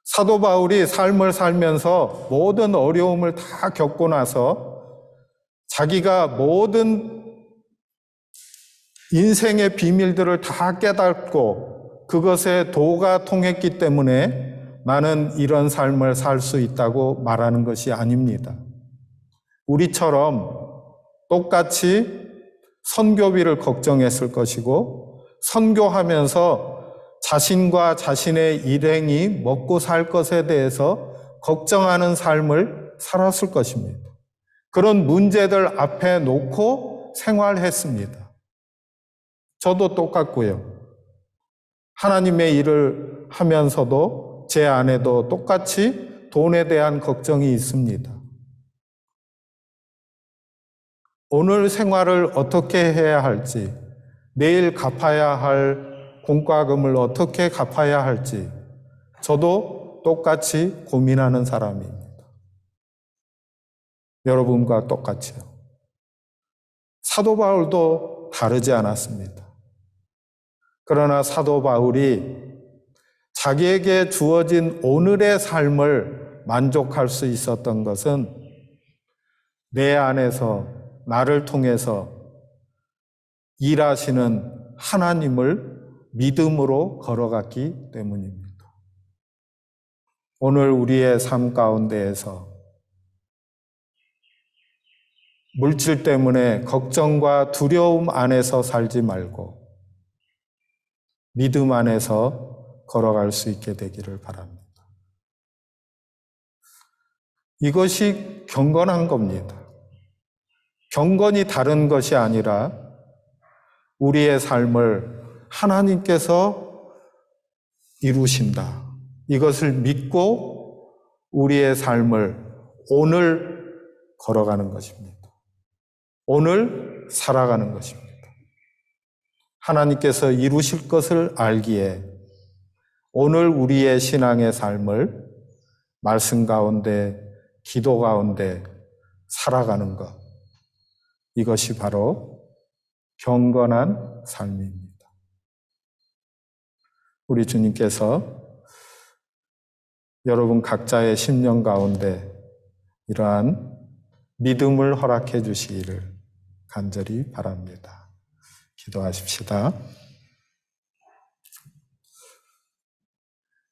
[SPEAKER 1] 사도 바울이 삶을 살면서 모든 어려움을 다 겪고 나서 자기가 모든 인생의 비밀들을 다 깨닫고 그것에 도가 통했기 때문에 나는 이런 삶을 살 수 있다고 말하는 것이 아닙니다. 우리처럼 똑같이 선교비를 걱정했을 것이고 선교하면서 자신과 자신의 일행이 먹고 살 것에 대해서 걱정하는 삶을 살았을 것입니다. 그런 문제들 앞에 놓고 생활했습니다. 저도 똑같고요. 하나님의 일을 하면서도 제 안에도 똑같이 돈에 대한 걱정이 있습니다. 오늘 생활을 어떻게 해야 할지, 내일 갚아야 할 공과금을 어떻게 갚아야 할지 저도 똑같이 고민하는 사람입니다. 여러분과 똑같이요. 사도 바울도 다르지 않았습니다. 그러나 사도 바울이 자기에게 주어진 오늘의 삶을 만족할 수 있었던 것은 내 안에서 나를 통해서 일하시는 하나님을 믿음으로 걸어갔기 때문입니다. 오늘 우리의 삶 가운데에서 물질 때문에 걱정과 두려움 안에서 살지 말고 믿음 안에서 걸어갈 수 있게 되기를 바랍니다. 이것이 경건한 겁니다. 경건이 다른 것이 아니라 우리의 삶을 하나님께서 이루신다. 이것을 믿고 우리의 삶을 오늘 걸어가는 것입니다. 오늘 살아가는 것입니다. 하나님께서 이루실 것을 알기에 오늘 우리의 신앙의 삶을 말씀 가운데, 기도 가운데 살아가는 것. 이것이 바로 경건한 삶입니다. 우리 주님께서 여러분 각자의 심령 가운데 이러한 믿음을 허락해 주시기를 간절히 바랍니다. 기도하십시다.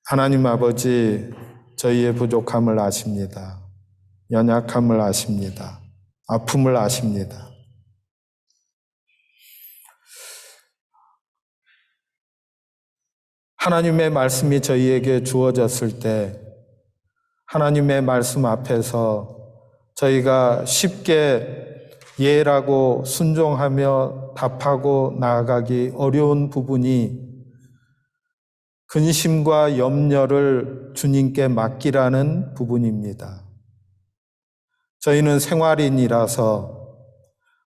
[SPEAKER 1] 하나님 아버지, 저희의 부족함을 아십니다. 연약함을 아십니다. 아픔을 아십니다. 하나님의 말씀이 저희에게 주어졌을 때 하나님의 말씀 앞에서 저희가 쉽게 예라고 순종하며 답하고 나아가기 어려운 부분이 근심과 염려를 주님께 맡기라는 부분입니다. 저희는 생활인이라서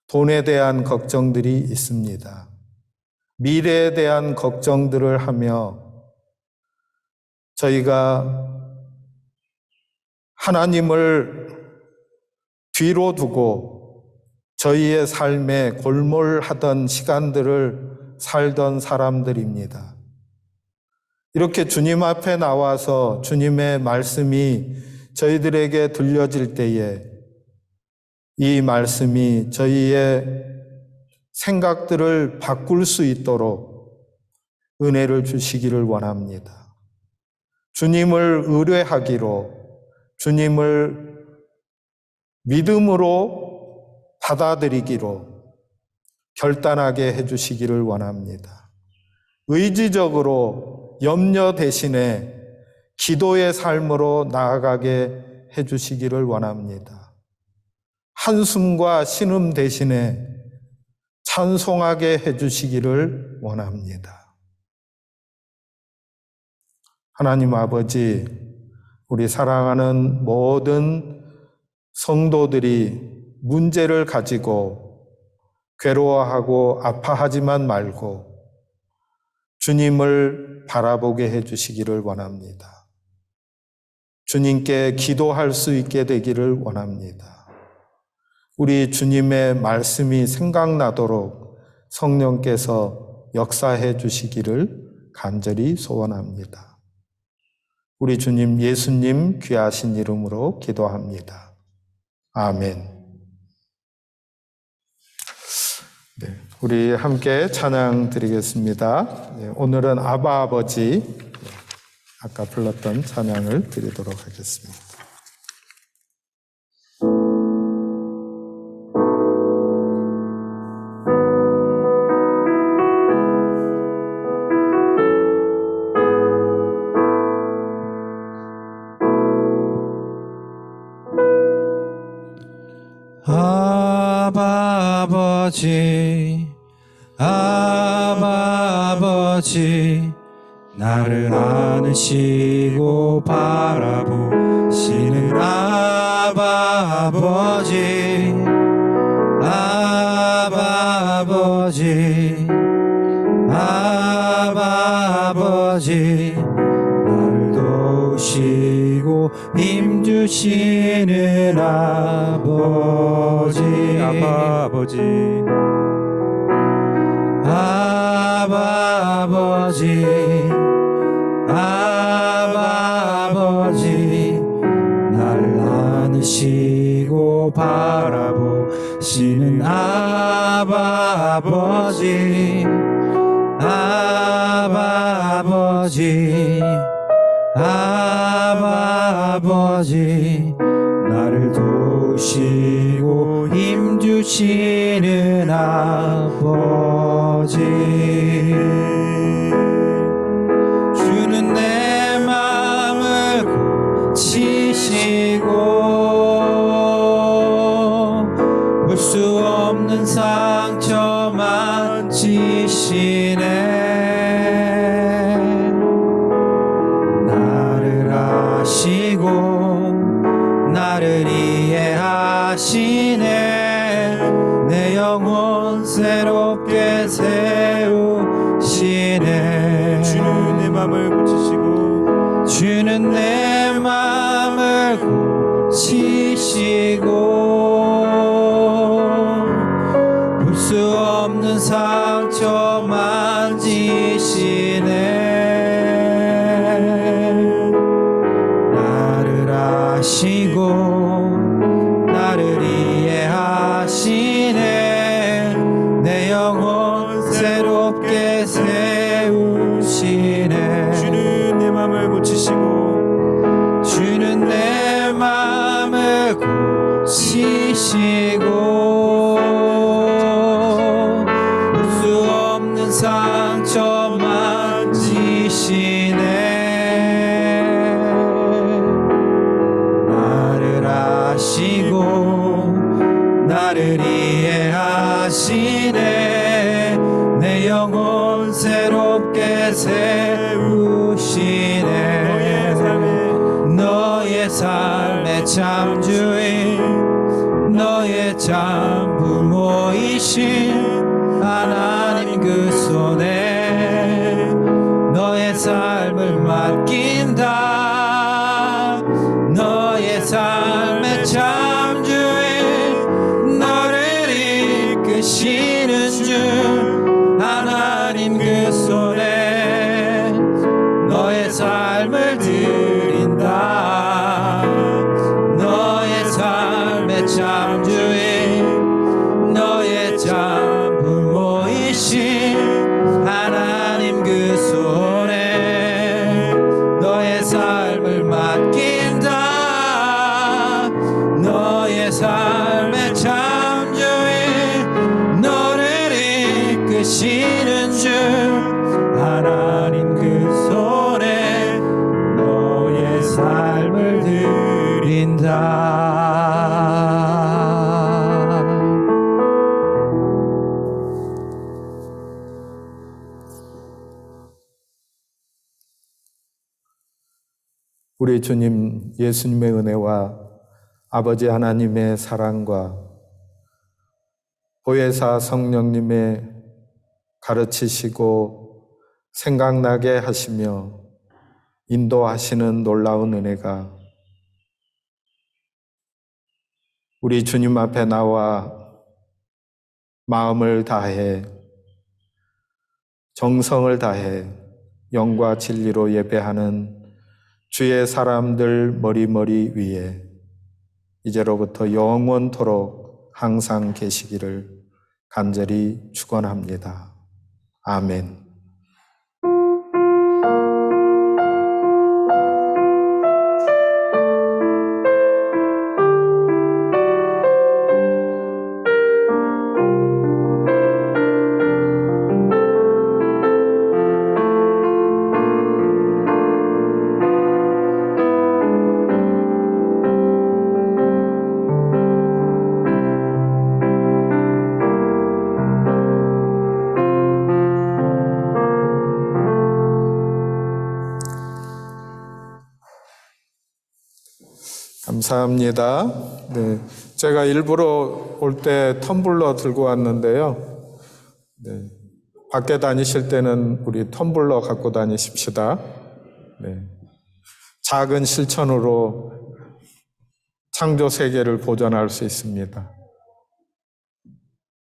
[SPEAKER 1] 돈에 대한 걱정들이 있습니다. 미래에 대한 걱정들을 하며 저희가 하나님을 뒤로 두고 저희의 삶에 골몰하던 시간들을 살던 사람들입니다. 이렇게 주님 앞에 나와서 주님의 말씀이 저희들에게 들려질 때에 이 말씀이 저희의 생각들을 바꿀 수 있도록 은혜를 주시기를 원합니다. 주님을 의뢰하기로, 주님을 믿음으로 받아들이기로 결단하게 해주시기를 원합니다. 의지적으로 염려 대신에 기도의 삶으로 나아가게 해주시기를 원합니다. 한숨과 신음 대신에 찬송하게 해주시기를 원합니다. 하나님 아버지, 우리 사랑하는 모든 성도들이 문제를 가지고 괴로워하고 아파하지만 말고 주님을 바라보게 해주시기를 원합니다. 주님께 기도할 수 있게 되기를 원합니다. 우리 주님의 말씀이 생각나도록 성령께서 역사해 주시기를 간절히 소원합니다. 우리 주님 예수님 귀하신 이름으로 기도합니다. 아멘. 네, 우리 함께 찬양 드리겠습니다. 네, 오늘은 아바 아버지, 아까 불렀던 찬양을 드리도록 하겠습니다.
[SPEAKER 2] 아버지, 아버지, 나를 안으시고 바라보시는 아바 아버지, 아바 아버지, 아바 아버지, 나를 도우시고 힘주시는 아버지,
[SPEAKER 3] 아바 아버지,
[SPEAKER 2] 아바 아버지, 아바 아버지, 나를 안으시고 바라보시는 아바 아버지, 아바 아버지, 아바 아버지, 나를 도우시고 힘주시는 아버지. 주는 내 마음을 고치시고 볼 수 없는 상처 만지시네. 나를 아시고 나를 이해하시네. 내 영혼 새롭게 세우시네.
[SPEAKER 3] 주는 내 맘을 고치시고
[SPEAKER 2] 주는 내 맘을 고치시고 볼 수 없는 상처 만지시네. 나를 아시고 나를 이해하시네. 내 영혼 새롭게 세우시네.
[SPEAKER 3] 주는 내 맘을 고치시고
[SPEAKER 2] 주는 내 맘을 고치시고 볼 수 없는 상처 만지시네. 나를 아시고 나를 이해하시네. 내 영혼 새롭게 세우시네. 너의 삶의 참 주인, 너의 참 부모이신 하나님 그 손에 너의 삶을 맡긴다. 너의 삶의 참 주인, 너를 이끄시는 주 하나님 그 손에 너의 삶을 드린다. 너의 삶의 참 주인, 너의 참 부모이신 하나님 그 손에 너의 삶을 맡긴다. 너의 삶의 참 주인, 너를 이끄시는 주 하나님 그 손에 너의 삶을 드린다.
[SPEAKER 1] 우리 주님 예수님의 은혜와 아버지 하나님의 사랑과 보혜사 성령님의 가르치시고 생각나게 하시며 인도하시는 놀라운 은혜가 우리 주님 앞에 나와 마음을 다해 정성을 다해 영과 진리로 예배하는 주의 사람들 머리머리 위에 이제로부터 영원토록 항상 계시기를 간절히 축원합니다. 아멘. 감사합니다. 네, 제가 일부러 올 때 텀블러 들고 왔는데요. 네, 밖에 다니실 때는 우리 텀블러 갖고 다니십시다. 네, 작은 실천으로 창조 세계를 보존할 수 있습니다.